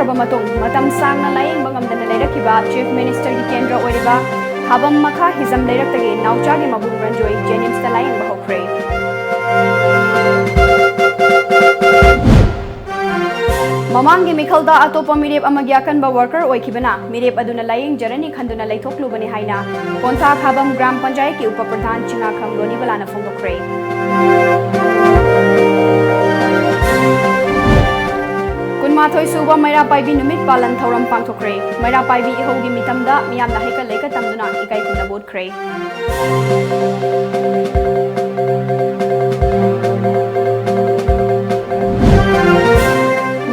ꯂꯣꯏꯔꯕ ꯃꯇꯨꯡ ꯃꯇꯝ ꯁꯥꯡꯅ ꯂꯥꯌꯦꯡꯕ ꯉꯝꯗꯅ ꯂꯩꯔꯛꯈꯤꯕ ꯆꯤꯐ ꯃꯤꯅꯤꯁꯇꯔꯒꯤ ꯀꯦꯟꯗ꯭ꯔ ꯑꯣꯏꯔꯤꯕ ꯈꯥꯕꯝ ꯃꯈꯥ ꯍꯤꯖꯝ ꯂꯩꯔꯛꯇꯒꯤ ꯅꯥꯎꯆꯥꯒꯤ ꯃꯕꯨꯡ ꯔꯟꯖꯣꯏ ꯖꯦꯅꯤꯝꯁꯇ ꯂꯥꯌꯦꯡꯕ ꯍꯧꯈ꯭ꯔꯦ꯫ ꯃꯃꯥꯡꯒꯤ ꯃꯤꯈꯜꯗ ꯑꯇꯣꯞꯄ ꯃꯤꯔꯦꯞ ꯑꯃꯒꯤ ꯑꯀꯟꯕ ꯋꯥꯔꯀꯔ ꯑꯣꯏꯈꯤꯕꯅ ꯃꯤꯔꯦꯞ ꯑꯗꯨꯅ ꯂꯥꯌꯦꯡꯖꯔꯅꯤ ꯈꯟꯗꯨꯅ ꯂꯩꯊꯣꯛꯂꯨꯕꯅꯤ ꯍꯥꯏꯅ ꯀꯣꯟꯊꯥ ꯈꯥꯕꯝ ꯒ꯭ꯔꯥꯝ ꯄꯟꯆꯥꯌꯠꯀꯤ ꯎꯄ ꯄ꯭ꯔꯙꯥꯟ ꯆꯤꯉꯥꯈꯝ ꯔꯣꯅꯤꯕꯂꯥꯅ ꯐꯣꯡꯗꯣꯛꯈ꯭ꯔꯦ꯫ ꯀꯨꯟꯃꯥꯊꯣꯏ ꯁꯨꯕ ꯃꯩꯔꯥꯄꯥꯏꯕꯤ ꯅꯨꯃꯤꯠ ꯄꯥꯂꯟ ꯊꯧꯔꯝ ꯄꯥꯡꯊꯣꯛꯈ꯭ꯔꯦ꯫ ꯃꯩꯔꯥꯄꯥꯏꯕꯤ ꯏꯍꯧꯒꯤ ꯃꯤꯇꯝꯗ ꯃꯤꯌꯥꯝꯅ ꯍꯩꯀꯠ ꯂꯩꯀꯠ ꯇꯝꯗꯨꯅ ꯏꯀꯥꯏ ꯈꯨꯝꯅꯕ ꯎꯠꯈ꯭ꯔꯦ꯫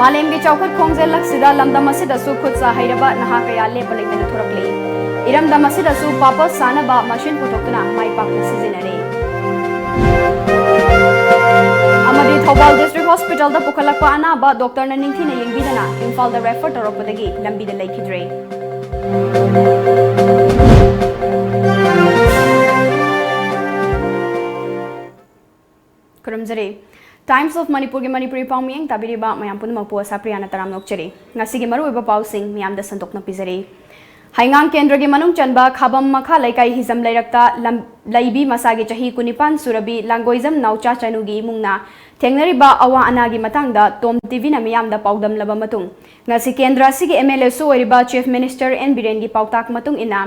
मालेमगी चौखट खोंजेलक्सिदा लमदम असिदसु खुदसा हैरबा नहा कया लेप लेतना थोरकले। इरमदम असिदसु पापा सानबा मशीन पुथोक्तुना माइपाक्ना सिजिनरे। अमदी थौबाल डिस्ट्रिक्ट हॉस्पिटल दा पुखलकपा अनाबा डॉक्टर ना निंगथीना येंगबिदना इम्फाल दा रेफर तौरकपदगी लंबीदा लेखिद्रे। खुरमजरे टाइम्स ऑफ मणिपुर की मणिपुरी पाउ मियंग ताबिरिबा मयाम पुनमकपु ASHAPRIYA ना तराम नोकचरी ngasi maruiba pausing miyam da santokna pizari haingang kendra gi manung chanba khabam makha laikai hizam lairakta laibi masagi chahi kunipan surabi langoizam naucha chanugi mungna thengnariba awa anagi matangda tom tv na miyam da paudam laba matung ngasi kendra sigi MLA su oiriba chief minister N Biren gi pautak matung ina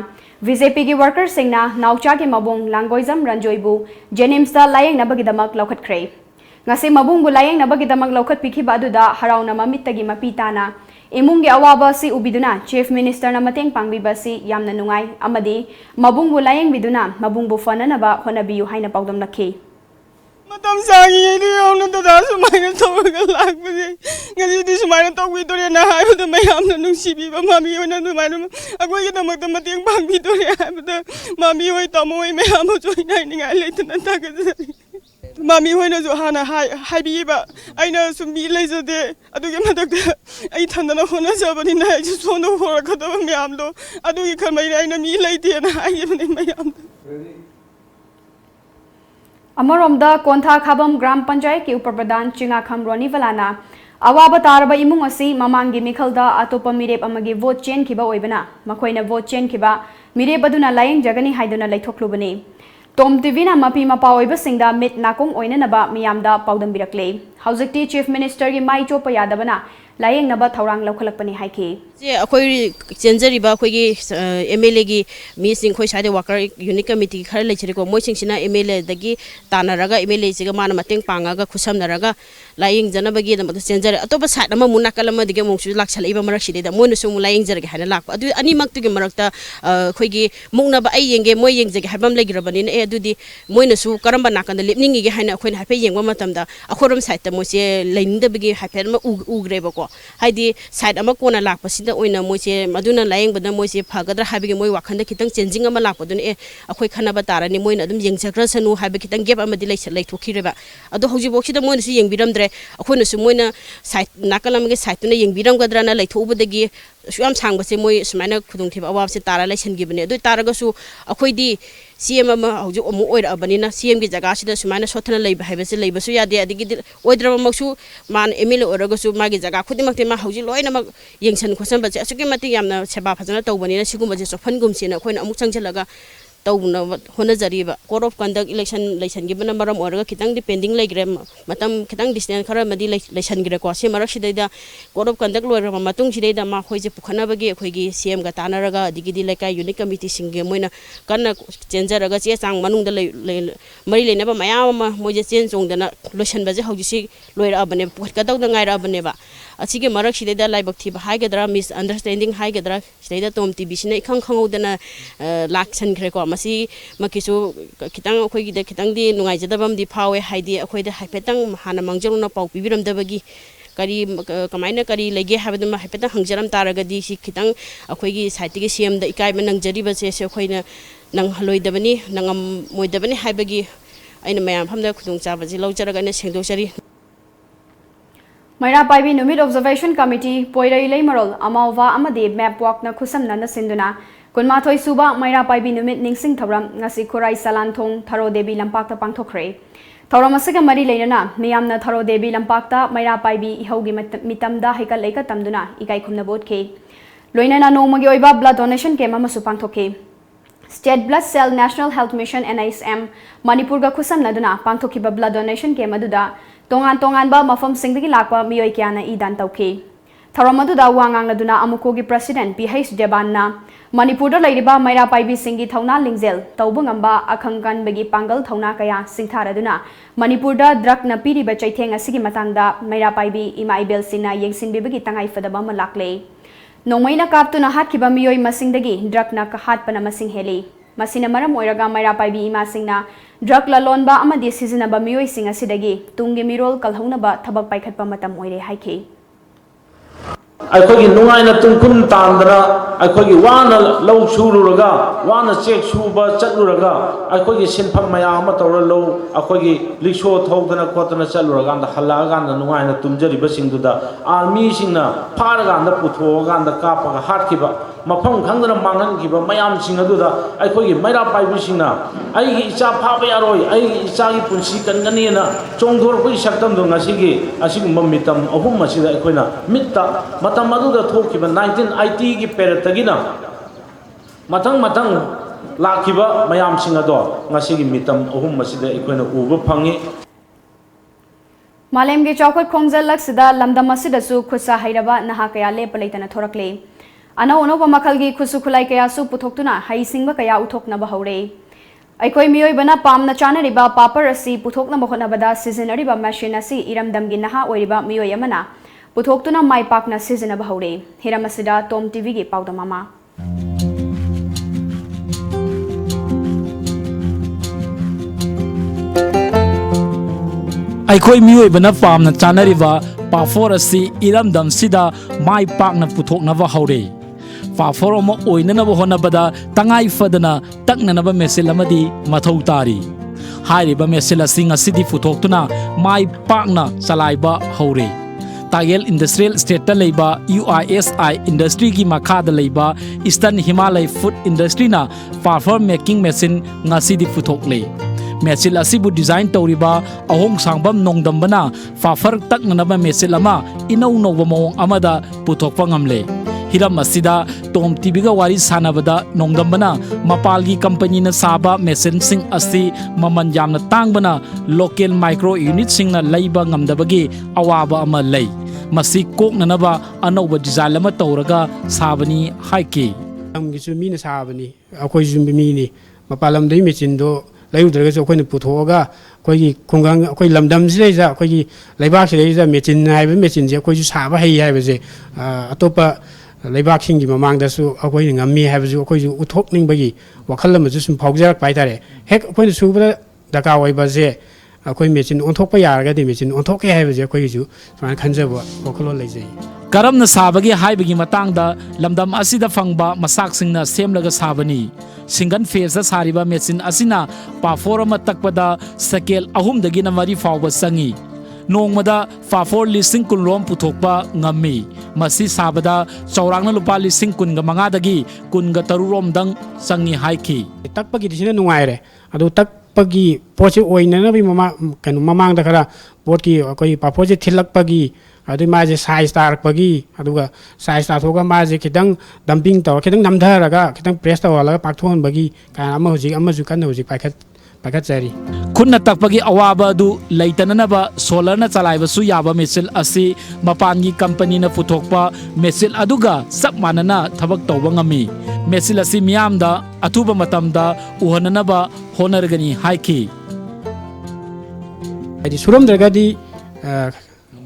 BJP gi worker singna naucha gi mabung langoizam ranjoibu jenims da layeng nabagidamak laukhatkhre ngasi mabung bulayeng nabagidamak laukhat pikhiba aduda harauna mamittagi mapitana इमुंगी अवाबा से उबिदुना chief minister ना मतेंग पांगबिबा से यामना नुंगाई अमदी मबुंग बुलायंग बिदुना मबुंग बु फननबा होनबियु हाइना पाउदम लखी मतम सागी येदि यामना ददा सुमाइना तौरगा लाकबजे ngasi di sumaina tawbidore na haibada mayamna nungsibiba mami hoina sumaina akoigi damakta mateng pangbidore haibada mami hoi tamoi mayam joina ningai leitana tagajari Mami hoina jo hana haibiba aina sumi leizade adugi madakta ai thandana hona sabani na ai sono horakada mayamdo adugi khamai aina mi leite na aibane mayam अमरोमदा कोंथा खाबम ग्राम पंचायत के उप प्रधान चिंगाखम रोनीवलाना अवाब तारबा इमुंग असि ममांगी मिखलदा अतोप मिरेप अमगी वोट चेन खिबा ओइबना मखोइना वोट चेन खिबा मिरेप अदुना लायंग जगनी हाइदुना लैथोक्लुबनी टॉम टीवी ना मपी मपा ओइबसिंगदा मिट नाकोंग ओइननबा मियामदा पाउदम बिरकले हौजिकटी चीफ मिनिस्टर की माइ चोप यादबना लायंग नबा थौरांग लौखलकपनी हाइकी जे अखोइ चेंजरिबा अखोइगी MLA गी मीसिंग खोइ साइड वर्कर यूनिट कमिटी खर लेछरेको मोइसिंगसिना MLA दगी तानारगा MLA सिगा माना मतेंग पांगागा खुसमनरगा लायंग जनबगी दमद चेंजर अतोबा साइड अमा मुनाकल अमा दिगे मोंगसु लाक्सलैबा मरकसिदेदा मोइनसु मु लायंग जरगे हाना लाक अदु अनिमक्तुगी मरकता अखोइगी मुंगनबा आई येंगे मोइ येंगजगे हाबम लेगिरबनिना ए अदुदि मोइनसु करम्बा नाकन लेपनिंगिगे हाना अखोइना हाफे येंगबा मतमदा अखोरम साइड मोइसे लैनिंदबगी हाफे उग्रेबको हाइदि साइड अमा कोना लाकपसिदा ओइना मोइसे मदुना लायंगबदा मोइसे फागदरा हाबिगे मोइ वाखनदा खितंग चेंजिंग अमा लाकपदुन ए अखोइ खनाबा तारानि मोइना अदुम येंगजग्रसनु हाबे खितंग गेप अमदि लैथोखिरेबा अदु हौजिबोक्सिदा मोइनसु येंगबिरमद्रे अखोइनसु मोइना साइड नाकलमगे साइडतुना येंगबिरमगद्राना लैथोबदगी सुयाम सांगबसे मोइ सुमाइना खुदुंथिबा अवाबसे तारा लैसनगिबने अदु तारागसु अखोइदि CM अमा हौजि अमु ओइरअबनिना CM गी जगासिदा सुमाइना सोथना लैबा हाइबसे लैबसु यादे अदिगि ओइद्रबमक्सु मान MLA ओइरगसु मागी जगा खुदिमक्ते मा हौजि लोइनमक येंगसन खोसनबसे असुकि मति यामना सेबा फजना तौबनिना सिगुमबसे सोफनगुमसिना अखोइना अमुक चंगजलगा तौना होनजरीबा कोड ऑफ कंडक्ट इलेक्शन लैसनगिबना मरम ओइरगा खितंग पेंडिंग लैग्रे मतम खितंग डिस्टेंस खरा मदि लैसनगिरे को से मरकसिदैदा कोड ऑफ कंडक्ट लोइरबा मतुंग सिदैदा मा खोइजे पुखनबगे अखोइगी CM गा तानरगा अदिगिदि लेकाय यूनिट कमिटी सिंगे मोइना कन्ना चेंजरगा चे चांग मनुंगदा मरि लेनबा मयाम मोइजे चेन चोंगदना लोइसनबजे हौजिसि लोइरअबने पुखदौदा गाइरअबनेबा असिगे मरकसिदैदा लाइबक थिबा हाइगदरा मिस अंडरस्टैंडिंग हाइगदरा सिदैदा टॉम टीवी सिने इखंग खंगौदना लाक्सनग्रेको मसी मकिसु खितंग अखोइगिदा खितंगदि नुंगाइजदबमदि फावे हाइदि अखोइदा हाइफेतंग हाना मंगजरुना पाउ पिबिरमदबगी करी कमाइना करी लेगे हाबदमा हाइफेतंग हंगजरम तारगदि सि खितंग अखोइगी साइटिगे CM दा इकाइबा नंगजरिबसे से अखोइना नंग हलोइदबनी नंगम मोइदबनी हाइबगी अइना मयाम फमदा खुदुंग चाबजि लौजरगने सेंदोचरी मैरापाइबी नुमित ऑब्जर्वेशन कमिटी पोइरई लेमरोल अमावा अमदे मैप वॉक न खुसमना सिंदुना कुनमाथोई सुबा मैरापाइबी नुमित निंगसिंग थौरम ngasi खुराई सलानथोंग थरो देवी लंपाक्ता पांथोखरे Thauram asiga mari leina miyamna tharo devi lampakta maira paibi ihaugi mitamda haikal leika tamduna ikai khumna botke loinana nomagi oiba blood donation ke mama supangthoke State Blood Cell National Health Mission NISM Manipur ga khusam naduna pangthokiba blood donation ke maduda tongan ba mafam singdagi lakwa miyoi kyana idan tauke Thauram aduda wangang naduna amuko gi president PH Debanna Manipur da lairiba maira paibi singi thauna lingzel taubungamba akhangkan bagi pangal thauna kaya singtharaduna Manipur da drug na piri ba chaitheng asigi matangda maira paibi ima ibel sina yengsin bibagi tangai fadaba malakle Nomaina kaptuna hatkiba miyoi masingdagi drug na hatpana masing heli masina maram oiraga maira paibi ima singna drug la lonba amadi seasonaba miyoi sing asidagi tungi mirol kalhaunaba thabak paikhatpa matam oire haike अखोगी नुंगाइना तुंकुन तांदना अखोगी वाना लौ सुरुरगा वाना check सुबा चलुरगा अखोगी सिनफम मयाम तौर लौ अखोगी लिसो थौदना खोतना चलुरगा हल्लागा नुंगाइना तुमजरिबा सिंगदुदा army सिंगना फारगा पुथोगा कापगा हाटखिबा मफम खंगना मांगनखिबा मयाम सिंगदुदा अखोगी मैरा पाइबि सिंगना अइगी इचा फाबा यारोय अइगी इचागी पुंसी कनगनीना चोंगथोरपै सक्तमदो ngasiगी असिगुम मितम अहुम मसिदा अखोइना मित्ता मतम अदुदा थोकिबा 1980 की पेरेटगिना मतंग लाखिबा मयाम सिंगदो ngasiगी मितम अहुम मसिदा अखोइना उबा fungi Malem ge chawkhat khongjal laksida lamdam asidasु खुसा हाइरबा नहा कया लेपलेतना थोरकले अनौ अनौबा मखलगी खुसु खुलाई कया सु पुथोक्तुना हाइसिंगबा कया उथोकनबा हौरे अखोई मियोइबना पामना चानरिबा पापर असि पुथोकनबा होनबदा सिजनरिबा मशीन असि इरमदमगी नहा ओइरिबा मियोइ अमना पुथोक्तुना माइपाकना सिजनबा हौरे हिरमसिदा टॉम टीवी गी पाउदमामा अखोई मियोइबना पामना चानरिबा पाफोर असि इरमदम सिदा माइपाकना पुथोकनबा हौरे पाफोर अमा ओइननबा होनबदा तंगाई फदना तकननबा मेसिल अमदी मथौ तारी हाइरिबा मेसिल असि ngасidi पुथोक्तुना माइपाकना चलाइबा हौरे तागेल इंडस्ट्रियल स्टेट लेबा UISI इंडस्ट्री की मखाद लेबा ईस्टर्न हिमालय फूड इंडस्ट्री ना पाफोर मेकिंग मेसिन ngасidi पुथोकले मेसिल असिबु डिजाइन तौरिबा अहोंग सांगबम नोंगदम्बना फाफर तकननबा मेसिल अमा इनौ नौबा मओंग अमदा पुथोकपा ngamle हिरम असिदा टॉम टीवी का वारी सानबदा नोंगदम्बना मपालगी कंपनी ना साबा मेसिन सिंग असि ममन यामना तांगबना लोकल माइक्रो यूनिट सिंग ना लैबा ngamdabagi अवाबा अमा लै मसि कोकननबा अनौबा डिजाइन अमा तौरगा साबनी हाइके हमगिसु मीना साबनी अखोइ जुम मीनी मपालम दै मेचिन दो लैउद्रगसु अखोइना पुथोगा अखोइगी खुंगांग अखोइ लमदम सिदैजा अखोइगी लैबाक सिदैजा मेचिन हाइबा मेचिन जे अखोइसु साबा है हाइबजे अतोपा लैबाकसिंगी ममांगदसु अखोइना ngami हाइबजु अखोइसु उथोकनिंगबगी वखल अमजु सुम फाउजरक पाइतारे हेक अखोइना सुबदा दका ओइबाजे अखोइ मेचिन ओंथोकपा यारगदि मेचिन ओंथोके हाइबजे अखोइसु समान खंजबो वखलो लैजै करमना साबगी हाइबगी मतंगदा लमदम असिदा फंगबा मसाकसिंगना सेमलगा साबनी सिंगल फेस सारिबा मेचिन असिना पाफोर अमा तकपदा सकेल अहुमदगी नमरी फावबा संगी नोंगमदा फाफोर लिसिंग कुनरोम पुथोकपा ngami मसी साबदा चौरांगना लुपा लिसिंग कुनगा मंगादगी कुनगा तरुरोमदंग संगी हाइकी तकपगी दिसिना नुंगाइरे अदु तकपगी पोचे ओइननबि ममा कनु ममांगदा खरा पोटकी अखोइ पापोजे थिलकपगी अदु माजे साइज तारकपगी अदुगा साइज ताथोगा माजे खितंग डंपिंग तौ खितंग नमधरगा खितंग प्रेस तौलगा पाथोनबगी कान अमा हुजिक अमजु कन हुजिक पाखत चारी खुन्ना तकपगी अवाबा दु लैतननबा सोलरना चलाइबसु याबा मेसिल असि मपानगी कंपनी ना पुथोकपा मेसिल अदुगा सब मानना थबक तौबा ngami मेसिल असि मियामदा अथुबा मतमदा उहननबा होनरगनी हाइकी आदि सुरमद्रगदी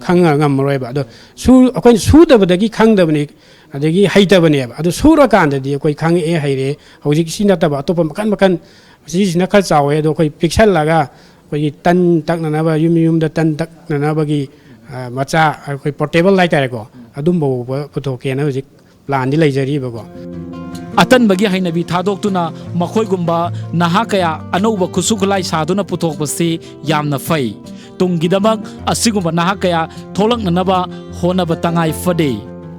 खंगा ngam अदो सु अखोइ सुदबदगी खंगदबनी अदगी हैतबनी अदो सुरकांददी अखोइ खंग ए हैरे हौजिक सिनतबा अतोप मकन मकन सिजना खल चावे अदो अखोइ पिक्सल लगा अखोइ तन तकननबा युम तन तकननबगी मचा अखोइ पोर्टेबल लाइटारेको अदुमबो पुथोकेना हौजिक प्लान दि लैजरीबको अतनबगी हैनबी थादोक्तुना मखोइगुम्बा नहा कया अनौबा खुसुखलाई सादुना पुथोकपसि यामना फै तुंगिदमक असिगुम्बा नहा कया थोलकननबा होनबा तंगाई फदे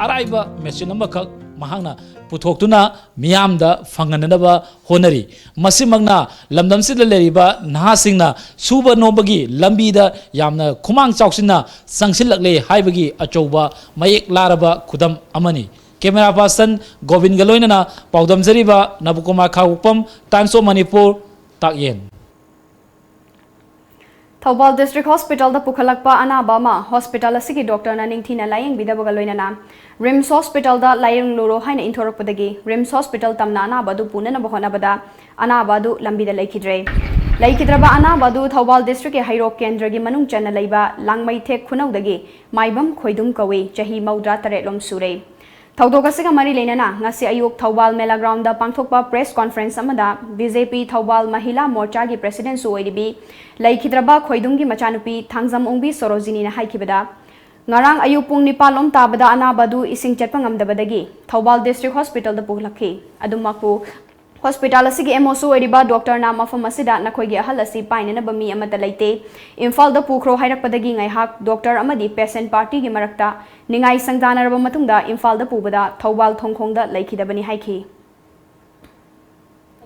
अराइबा मेसिन अमखक महांगना पुथोक्तुना मियामदा फंगननबा होनरी मसिमगना लमदमसिदा लेरिबा नहासिंगना सुबा नोबगी लंबीदा यामना खुमांग चाउसिना संगसिलकले हाइबगी अचौबा मयेक लारबा खुदम अमनी कैमरा पर्सन गोविंद गलोइनना पाउदम जरीबा नबुकुमार खाउपम टाइम्स ऑफ मणिपुर ताकयेन थौबाल डिस्ट्रिक्ट हॉस्पिटल दा पुखलकपा अनाबा मा हॉस्पिटल असigi डॉक्टर ना निंगथीना लायंग बिदाबगा लोइनना रिम्स हॉस्पिटल दा लायंग लोरो हाइना इंथोरकपदगी रिम्स हॉस्पिटल तमना अनाबा दु पुनना बहोनाबदा अनाबा दु लंबीदा लैखिद्रे लैखिद्रबा अनाबा दु थौबाल डिस्ट्रिक्ट के हाइरोक केंद्र गी मनुंग चना लैबा लांगमैथेक खुनौदगी माइबम खोइदुम कवे चही मौद्रा तरे लोम सुरे थौदोगसिगा मरी लेनना ngasi ayuk थौबाल मेला ग्राउंड दा पांगथोकपा प्रेस कॉन्फ्रेंस अमदा बीजेपी थौबाल महिला मोर्चा गी प्रेसिडेंट सुओइबी लैखिद्रबा खोइदुंगी मचानुपी थांगजम ओंबी सरोजिनी ना हाइखिबदा ngarang ayuk pung nipalom tabada anabadu ising chetpa ngamdabadagi Thoubal district hospital दा पुखलखि अदुमकु हॉस्पिटल असigi एमओसु ओइरिबा डॉक्टर ना मफम असिदा नखोइगी अहल असि पाइनना बमी अमता लैते इम्फाल दा पुखरो हाइरकपदगी ngaiहak डॉक्टर अमदी पेशेंट पार्टी गी मरकता निंगाई संगदानरबा मतुंगदा इम्फाल दा पुबदा थौबाल थोंखोंदा लैखिदबनी हाइखि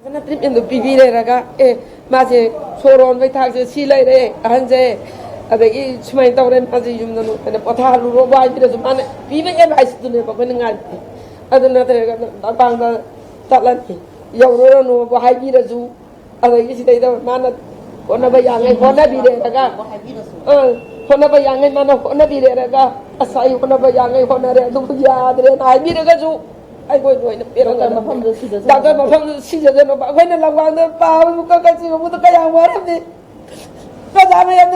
जना ट्रीटमेंट पीबीरेरगा ए माजे सोरोन बै थाकसे सी लैरे अहनजे अदगी सुमाय तवरे माजे युमननु अने पथालु रो बाइबिरसु माने पीबे एडवाइस दुने बखन ngai अदना तरेगा बांगदा तलनि यौरोनु हाइबिरसु अदगी सिदैदा माना कोनबा यांगे होनाबिरेरगा होनबा यांगे माना होनाबिरेरगा असाई होनबा यांगे होनरे अदु यादरे हाइबिरगसु आई कोई नोइन पेरगा डॉक्टर मफम सिजनो बाखैना लगवांदा पाबु ककछि मुद कया वरमने पजामे यम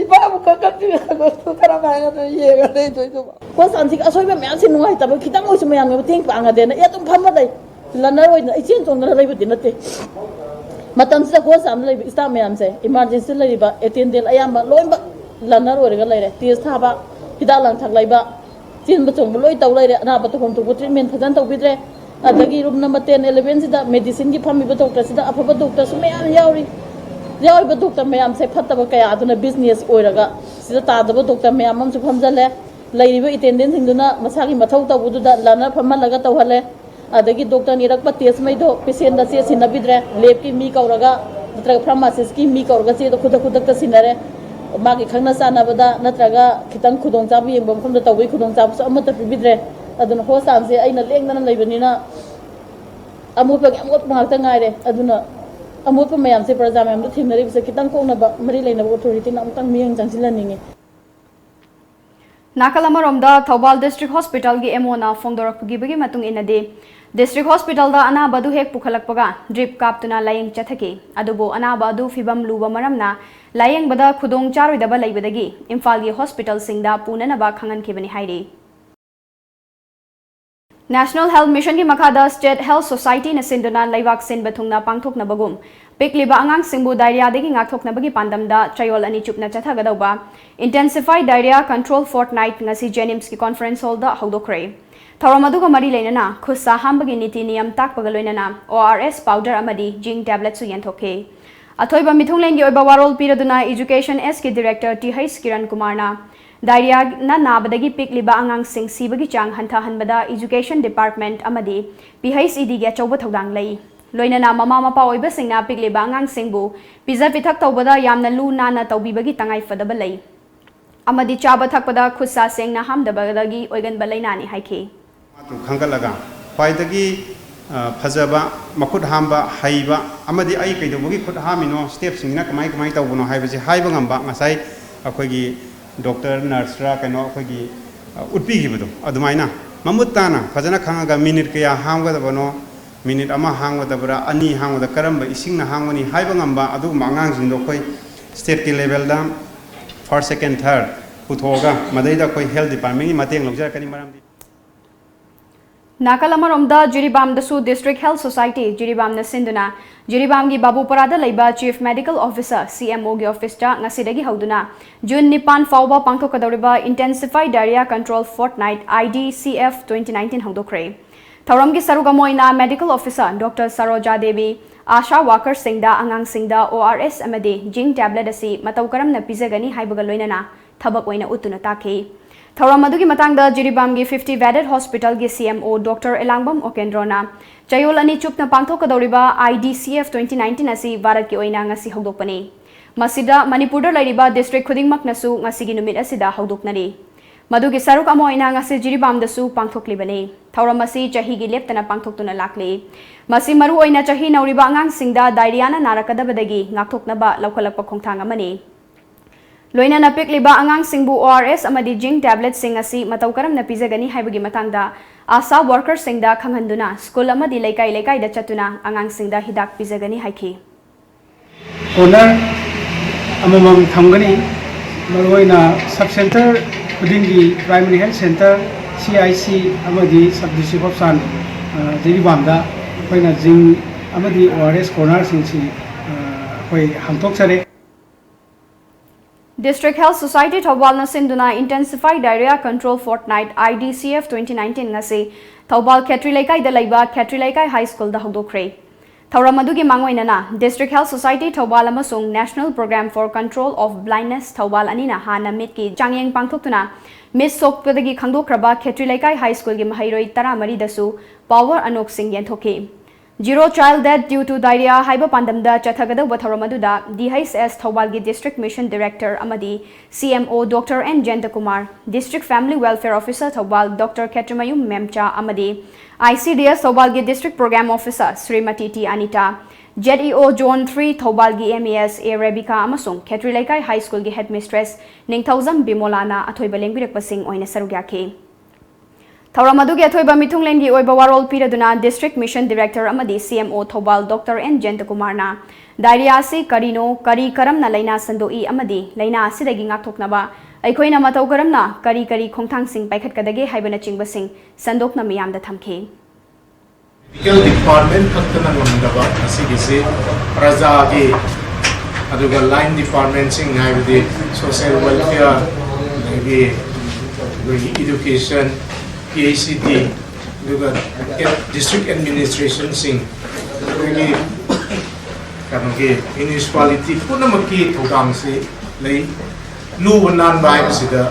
इबाबु ककछि गोस्तु खरा मायना येगा दे तो को सांसिक असोइबा म्याम सिन नुवाइ तब खितंग ओइसु म्याम ने तेंग पांगा देना या तुम फम दai लनर ओइ इचेन तोंगना लैबदि नते मतम से को साम लैब स्टाफ म्याम से इमरजेंसी लैबा एटेंडेंट अयाम लोइबा लनर ओइरगा लैरे टेस्ट थाबा हिदा लांग थाक लैबा चिन बचों लोई तौ लैरे अनाबा तो हमतो ट्रीटमेंट फजन तौबिद्रे अदगी रूम नंबर 10 11 सिदा मेडिसिन की फमी डॉक्टर सिदा अफबा डॉक्टर सु मैम याउरी डॉक्टर मैम से फतब कया अदुना बिजनेस ओइरगा सिदा तादब डॉक्टर मैम हम सु फमजले लैरिबा अटेंडेंट सिंदुना मसागी मथौ तौबुदुदा लनर फमलगा तौहले अदगी डॉक्टर निरकपा टेस्ट मैदो पेशेंट दसे सिनबिद्रे लैब की मी कौरगा नत्रगा फार्मासिस्ट की मी कौरगा से तो खुद सिनरे मागी खंगना चानाबदा नत्रगा खितंग खुदोंग चाबु येंबा मफमदा तौबई खुदोंग चाबु अमत पिबिद्रे अदुना होसान से आइना लेंगना लैबनिना अमुपग अमुप मागता गाइरे अदुना अमुप मयाम से प्रजा मयाम दु थिमनरि बिसे खितंग कोंगना मरि लैनबा अथॉरिटी ना अमतंग मियंग चांसिलनिंगे नाकलमरोमदा थौबाल डिस्ट्रिक्ट हॉस्पिटल की एमओना फोंदोरकपगी मतुंग इनदे डिस्ट्रिक्ट हॉस्पिटल दा अनाबदु हेक पुखलकपगा ड्रिप कापतुना लायंग चथके अदुबो अनाबदु फिबम लुबा मरमना लायंग बदा खुदोंग चारोइदबा लैबदगी इम्फाल की हॉस्पिटल सिंगदा पुननबा खंगनखिबनि हाइरे नेशनल हेल्थ मिशन की मखादा स्टेट हेल्थ सोसाइटी न सिंदुना लैवाक सिनबा थुंगना पांगथोकनबगुम पिकलिबा आंगांग सिंबु डायरियादगी ngathoknabagi pandamda trayol ani chupna chathagadauba intensified diarrhea control fortnight ngasi jenims ki conference hall da hawdokre thoramaduga mari leinana khusa hambagi niti niyam takpaga loinana ORS powder amadi zinc tablet su yenthoke athoiba mithunglengi oiba warol piraduna education s ki director T H Kiran Kumar na diarrhea na nabadagi pikliba angang sing sibagi chang hantha hanbada education department amadi PHED gi achauba thodang lei लोइनना ममा मपा ओइबा सिंगना पिकलेबा आंगांग सिंगबु पिजा पिथक तौबदा यामना लु नाना तौबिबगी तंगाई फदबा लई अमदि चाबा थकपदा खुसा सेंगना हमदबगदगी ओइगन बलैनानि हाइखे मातु खंगलगा पाइदगी फजबा मखुद हामबा हाइबा अमदि आई कैदबगी खुद हामिनो स्टेप सिंगना कमाई कमाई तौबनो हाइबजे हाइबा ngamba ngasai अखोगी डॉक्टर नर्स रा कनो अखोगी उटपीगिबदो अदुमाइना ममुत्ताना फजना खंगगा मिनिट कया हामगदबनो मिनिट अमा हांगदबरा अनि हांगद करम इसिंग हांगनी हाइबा ngamba अदु मांगांगजिंदो कोई स्टेट की लेवल दा फर्स्ट सेकंड थर्ड पुथोगा मदैदा कोई हेल्थ डिपार्टमेंट की मतेंग लौजर कनी मरमदी नाकलमरोमदा जिरीबाम दसु डिस्ट्रिक्ट हेल्थ सोसाइटी जिरीबाम न सिंदुना जिरीबाम की बाबूपरादा लैबा चीफ मेडिकल ऑफिसर CMO की ऑफिस ता ngasiदगी हौदुना जून 9 फाउबा पांगथोकदौरिबा intensified diarrhoea control fortnight IDCF 2019 हौदोखरे थौरम की सरुगमोइना medical officer doctor Saroja Devi ASHA worker सिंगदा अंगांग सिंगदा ORS अमदे जिंक टैबलेट असि मतौ करम न पिजगनी हाइबगा लोइनना थबक ओइना उतुना ताखे Thauram adugi matangda Jiribamgi 50 bedded hospital gi CMO Dr. Elangbam Okendrona Chayol ani chupna pangthokadoriba IDCF 2019 asi Bharat ki oina ngasi hogdokpani. Masida Manipur lairiba district khudingmak nasu ngasi gi numit asida hogdoknani. Madugi saruk amo oina ngasi Jiribam dasu pangthoklibani. Thauram asi chahi gi leptana pangthoktuna lakli. Masi maru oina chahi nauriba angang singda diarrhea na narakadabadagi ngakthoknaba laukalakpa khongthang amani. Loina na pikliba angang singbu ORS amadi zinc tablet sing asi matau karam na pizagani haibagi matangda ASA worker singda khanghanduna school amadi laikai da chatuna angang singda hidak pizagani haiki. Corner amamam thamgani maroina sub center khudingi primary health center CIC amadi sub district hospital Jiribamda koina zinc amadi ORS corner singsi koi hamtok sare. District Health Society Thawbal na sinduna intensified diarrhea control fortnight IDCF 2019 ngasi Thawbal Khetri Laikai da laiba Khetri Laikai High School da hogdokre. Thauram adugi mangoina na District Health Society Thawbal amasung National Program for Control of Blindness Thawbal anina hana mitki changyeng pangthoktuna miss sokpadagi khangdokraba Khetri Laikai High School gi mahairoi 13 dasu power anok sing yenthoki. Zero child death due to diarrhea haiba pandamda chathagada wathoramaduda DHS Thawbal gi District Mission Director amadi CMO Dr. N. Jentakumar, District Family Welfare Officer Thawbal Dr. Ketrimayum Memcha amadi ICDS Thawbal gi District Program Officer Srimati T. Anita, JEO Zone 3 Thawbal gi MES A. Rebecca amasung Khetri Laikai High School gi Headmistress Ningthauzam Bimolana athoiba lengbirakpasing oina sarugyaki. Thauram adugi athoiba mitunglengi oiba warol piraduna District Mission Director amadi CMO Thawbal Dr. N. Jentakumarna diarrhea si karino kari karamna laina sandoi amadi laina asidagi ngakthoknaba aikhoina matau karamna kari khongthang sing paikhatkadage haibana chingbasing sandokna miyamda thamkhe. Medical department kattana ngamdaba asigise prajagi aduga line department sing haibadi social welfare agi education PACT district administration sing municipality punamaki thogam se lei luwanan bai sida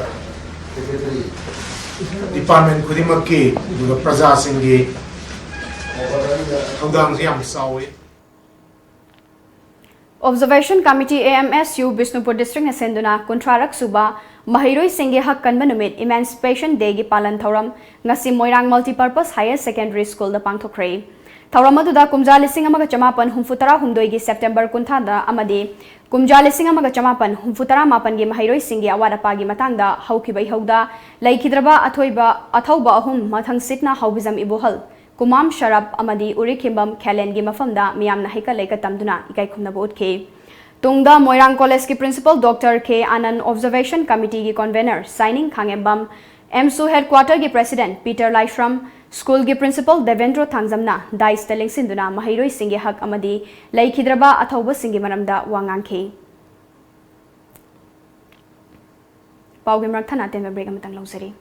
department khudimaki duga praja singi thogam yam sawe. Observation Committee AMSU Bishnupur District Nasenduna Kontrarak Suba Mahiroi Singhe Hak Kanba Numit Emancipation Day gi Palan Thauram ngasi Moirang Multipurpose Higher Secondary School da pangthokre. Thauram aduda kumja lising amaga chamapan humfutara humdoi gi September kunthada amadi kumja lising amaga chamapan humfutara mapan gi Mahiroi Singhe awada pagi matangda haukibai hauda laikhidraba athauba ahum mathang sitna haubizam ibohal Kumam Sharap amadi Urikimbam Kalen gi mafamda miyamna heka leka tamduna ikai khumna botke. Tungda Moirang College ki Principal Dr. K. Anand Observation Committee ki Convener signing Khangembam MSU Headquarter ki President Peter Laishram School ki Principal Devendra Thangzamna Dai Stelling Sinduna Mahiroi Singhe Hak amadi Laikhidraba athauba Singhe maramda wangangkhe. Paugimrak Thana Tenva break amatang lausari.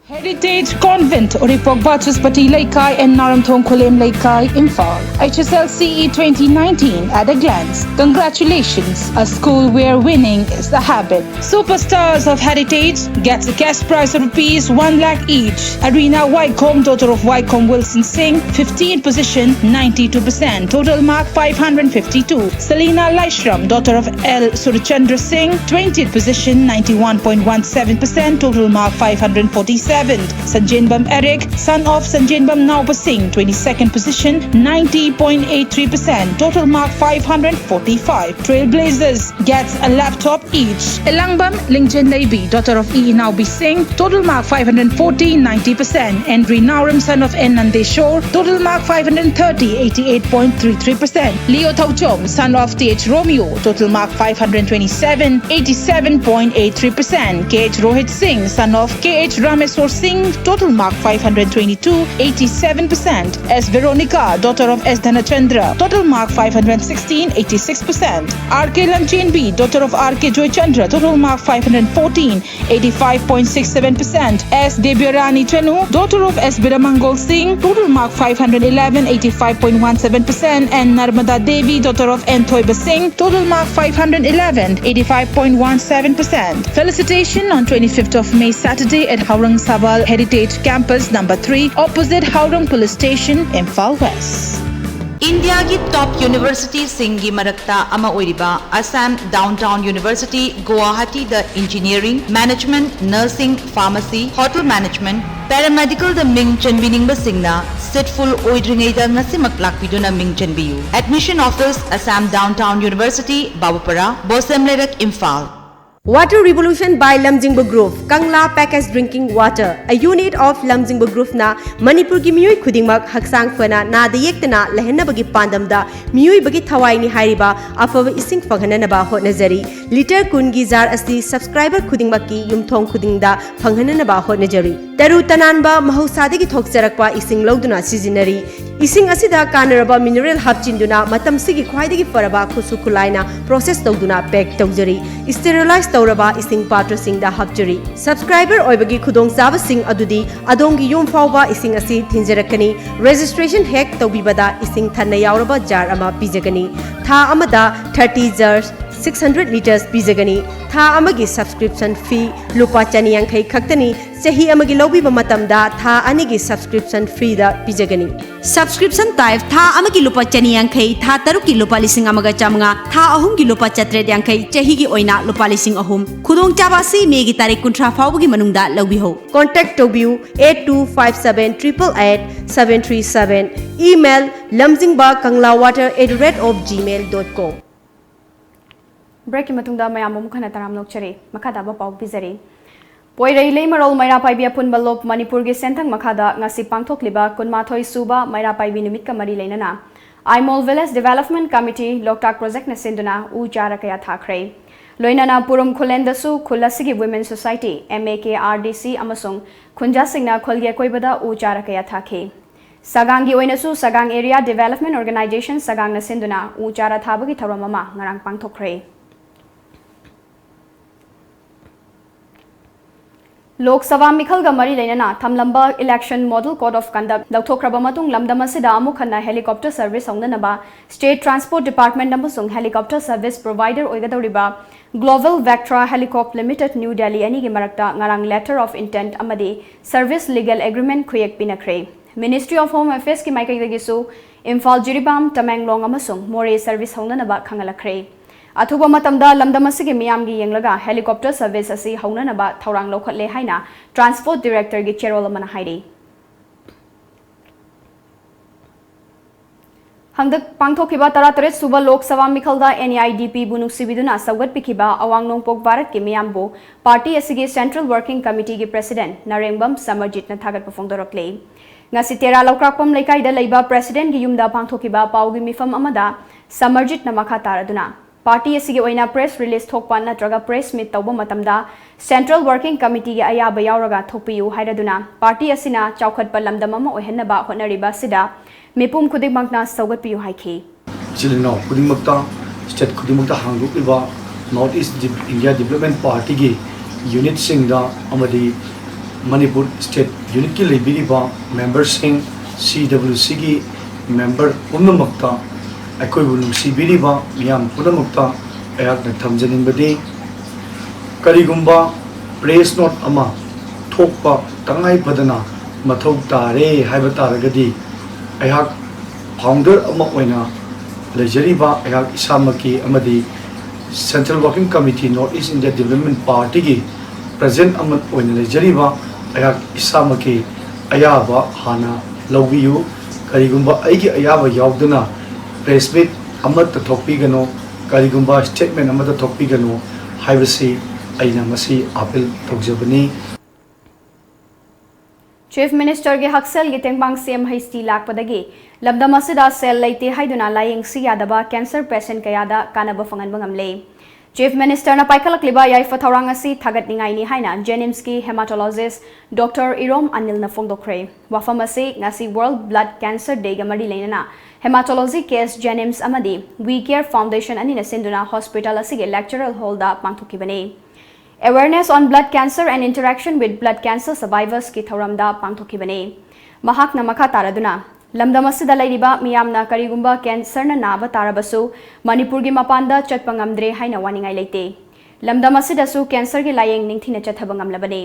Heritage Convent, Oripok Bachuspati Laikai and Naramthong Kolem Laikai, Imphal. HSL CE 2019 at a glance. Congratulations, a school where winning is the habit. Superstars of Heritage gets a cash prize of ₹1 lakh each. Arena Wycombe, daughter of Wycombe Wilson Singh, 15th position, 92%. Total mark 552. Selina Laishram, daughter of L. Surchandra Singh, 20th position, 91.17%. Total mark 547. Sanjainbam Eric, son of Sanjainbam Naupa Singh, 22nd position, 90.83%. Total mark 545. Trailblazers gets a laptop each. Elangbam Lingjen Leibi, daughter of E. Naubi Singh, total mark 540, 90%. Henry Nauram, son of N. Nandeshore, total mark 530, 88.33%. Leo Tauchom, son of T.H. Romeo, total mark 527, 87.83%. K.H. Rohit Singh, son of K.H. Rameswar Kishore Singh, total mark 522, 87%. S. Veronica, daughter of S. Dhanachandra, total mark 516, 86%. R.K. Lamjingbatomtv, daughter of R.K. Joychandra, total mark 514, 85.67%. S. Debyarani Chanu, daughter of S. Biramangol Singh, total mark 511, 85.17%. And Narmada Devi, daughter of N. Thoiba Singh, total mark 511, 85.17%. Felicitation on 25th of May, Saturday at Haurang Sabal Heritage Campus number 3, opposite Haurang Police Station, Imphal West. India की top university सिंगी मरक्ता अमा ओइरिबा Assam Downtown University Guwahati the engineering management nursing pharmacy hotel management paramedical the ming chanbining basingna seatful oidringai da ngasimak lakpiduna ming chanbiyu admission office Assam Downtown University Babupara Bosemlerak Imphal. Water Revolution by Lamjingba Group, Kangla Packaged Drinking Water, a unit of Lamjingba Group na Manipur ki miyoi khudingmak haksang fana na dayektana lehenna bagi pandam da miyoi bagi thawai ni hairiba afava ising phanghana ba hotnajari liter kun gi jar asi subscriber khudingmak ki yumthong khudingda phanghana ba hotnajari taru tananba mahusada gi thokcharakpa ising loduna sijinari ising asida kanaraba mineral hapchinduna matam sigi khwaidagi faraba khusu khulaina process tawduna pack tawjari sterilize तौरबा इसिंग पात्र दा हपजरी subscriber ओइबगी खुदोंग चाबा सिंग अदुदी अदोंगी yum फावबा इसिंग असि थिंजरकनी registration हेक तौबिबदा इसिंग थन्ना यावरबा jar अमा पिजगनी था अमदा 30 जर्स 600 liters पिजगनी था अमगी subscription फी लुपा चनियांखै खक्तनी सही अमगी लौबिबा मतमदा था अनिगी subscription free दा पिजगनी subscription type था अमगी लुपा चनियांखै था तरुकी लुपा लिसिंग अमगा चामंगा था अहुमगी लुपा चत्रेद यांखै चहीगी ओइना लुपा लिसिंग अहुम खुदोंग चाबासी मेगी तारीख 19 फावबगी मनुंगदा लौबिहो कांटेक्ट तोबियु 8257887737 ईमेल lamjingbakanglawwater@gmail.com ब्रेक की मतुंगदा मयाम मुखना तराम नोकचरे मखादा पाउ पिजरे पोइरई लेमरोल मैरा पाइबी अपुनबा लोप मणिपुर के सेंथंग मखादा ngasi pangthokliba kunmathoi suba मैरा पाइबी निमित का मरी लेनना Aimol village development committee Loktak project न सिंदुना उ चारा कया थाखरे लोइनाना पुरुम खुलेंदसु खुलसिगी वुमेन सोसाइटी MAKRDC अमसुंग खुंजा सिंगना खोलगे कोइबदा उ चारा कया थाखे सगांगी ओइनसु Sagang area development organisation Sagang न सिंदुना उ चारा थाबगी थरममा ngarang pangthokre लोक सभा मिखल मरी लेना थमलंबा election model code of conduct लौथोख्रबा मतुंग लमदम असिदा अमुक खन्ना हेलीकॉप्टर सर्विस होंगनबा स्टेट ट्रांसपोर्ट डिपार्टमेंट अमसुंग हेलीकॉप्टर सर्विस प्रोवाइडर ओइगदौरिबा Global Vectra helicopter limited new Delhi अनि गी मरक्ता ngarang लेटर ऑफ इंटेंट अमदी सर्विस लीगल एग्रीमेंट खुयेक पिनखरे मिनिस्ट्री ऑफ होम अफेयर्स की माइकैदगिसु इम्फाल जिरीबाम तमेंगलोंग अमसुंग मोरे सर्विस होंगनबा खंगलखरे अथुबा मतमदा लमदम असिगे मियामगी येंगलगा हेलीकॉप्टर सर्विस असि हौननबा थौरांग लौखटले हाइना ट्रांसपोर्ट डायरेक्टर गी चेरोल अमना हाइरे हंदक पांगथोखिबा 33 सुबा लोकसभा मिखलदा NEIDP बुनुक्सिबिदुना सवगत पिखिबा अवांग नोंगपोक भारत के मियामबो पार्टी असिगे सेंट्रल वर्किंग कमिटी के प्रेसिडेंट नरेंगबम समरजित न थागत पफोंगदरकले ngasi tera lokrakpam laikai da leiba president gi yumda pangthokiba paugi mifam amada Samarjit न मखा तारदुना पार्टी असिगे ओइना प्रेस रिलीज थोकपा नत्रगा प्रेस मीट तौबा मतमदा सेंट्रल वर्किंग कमिटी गे अयाबा यावरगा थोकपियु हाइरदुना पार्टी असिना चौखटपा लमदम अमा ओहन्नबा होनरिबा सिदा मिपुम खुदिमकना सौगतपियु हाइखि चिलिनो खुदिमकता स्टेट खुदिमकता हांगुकिबा north east India development party गे यूनिट सिंगदा अमदी मणिपुर स्टेट यूनिट की लेबिरिबा मेंबर सिंग CWC की मेंबर पुनमकता अखोइबु नुसिबिरिबा मियाम पुनमकता अयाकना थमजनिंबदि करिगुंबा प्रेस नोट अमा थोकपा तंगाई पदना मथौ तारे हाइबा तारगदि अयाक फाउंडर अमा ओइना लेजरिबा अयाक इसामकी अमदि central working committee north east India development party की प्रेजेंट अमा ओइना लेजरिबा अयाक इसामकी अयाबा हाना लौबियु करिगुंबा अइगी अयाबा यावदना प्रेस मीट अमत थोकपीगनो करिगुंबा स्टेटमेंट अमत थोकपीगनो हाइबसी अइना मसी अपील तौजबनी चीफ मिनिस्टर के हक्सल गे तेंगबांग सीएम हैस्टी लाकपदगी लमदम असिदा सेल लेते हाइदुना लायेंग सी यादबा कैंसर पेशेंट कयादा कानब फंगन बंगमले Chief Minister na paikhalakliba yaifa thaurang asi thagatningai ni haina Jenims ki hematologist Dr. Irom Anil na phongdokre wafam asi ngasi World Blood Cancer Day ga mari leinana hematology case Jenims amadi We Care Foundation ani na sinduna hospital asi ge lectural hall da pangthokibani Awareness on blood cancer and interaction with blood cancer survivors ki thauram da pangthokibani mahak na makha taraduna lamdam asida lairiba miyamna karigumba cancer na naba tarabasu Manipur gi mapanda chatpa ngamdre haina waningai leite lamdam asida su cancer gi layeng ningthina chathaba ngamlabani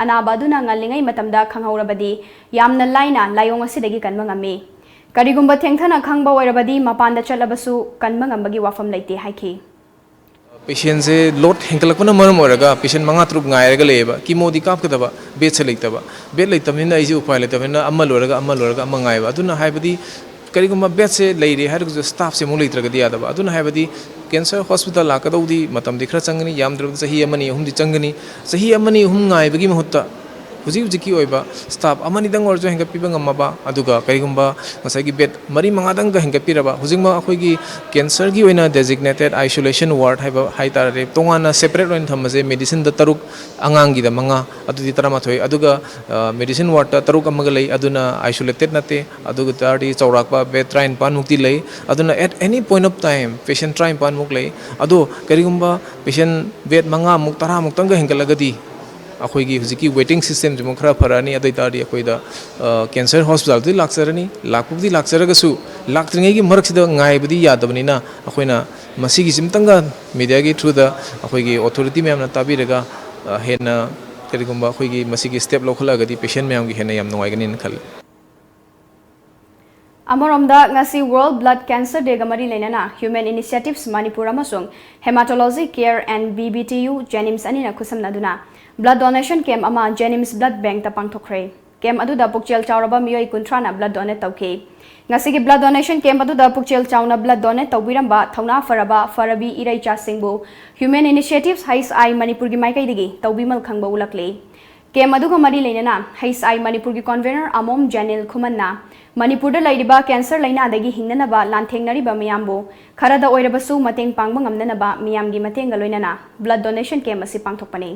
anaba duna ngalingai matamda khanghaurabadi yamna laina layong asidagi kanma ngami karigumba thengthana khangba oirabadi mapanda chalabasu kanma ngambagi wafam leite haiki patient se lot henkalakuna maram oraga patient manga trup ngairaga leba chemo di kap kadaba bed se leitaba bed leitamina isi upai leitamina amma loraga amma ngaiba aduna haibadi kariguma bed se leire hargu staff se mo leitraga dia daba aduna haibadi cancer hospital la kadodi matam dikhra changani yamdra sahi amani hum di changani sahi amani hum ngaibagi mahutta Huji oiba staff amani dang orjo henga piba ngamaba aduga karigumba masagi bed mari mangadang ga henga piraba hujingma akhoi cancer gi oina designated isolation ward haiba haitare tongana separate oin thamaje medicine da taruk angang gi da manga adudi tarama thoi aduga medicine ward ta taruk amaga lei aduna isolated nate aduga tardi chaurakpa bed train pan mukti lei aduna at any point of time patient train pan muk lei adu karigumba patient bed manga muk tara muk tang ga henga lagadi अखोगी हुजिकी waiting system जम खरा फरानी अदै तारी अखोइदा cancer hospital दि लाक्सरनी लाकपुदी लाक्सरगसु लाक्त्रिङै gi मरक्सिदा ngaibadi yadabnina अखोइना मसिगी सिमतंगा मीडिया gi थ्रू दा अखोगी अथॉरिटी मैमना ताबिरगा हेना करिगुम्बा अखोगी मसिगी स्टेप लौखलागदी पेशेंट मैम gi हेना याम नंगाइगनि खल Amoromda ngasi World Blood Cancer Day ga mari leinana Human Initiatives Manipur amasung Hematology Care and BBTU Jenims ani na khusamna duna blood donation camp ama Jenims Blood Bank ta pangthokre camp adu da pukchel chawraba miyoi kunthra na blood donate tawke ngasi gi blood donation camp adu da pukchel chawna blood donate tawbiramba thauna faraba farabi irai cha singbu Human Initiatives Hais I Manipur gi maikai digi tawbimal khangba ulakle camp adu ga mari leinana Hais I Manipur gi convener Amom Janil Khumanna Manipur da lairiba cancer laina dagi hingnanaba lanthengnariba miyambu kharada oirabasu mateng pangba ngamnanaba miyamgi matenga loinana blood donation camp asi pangthokpani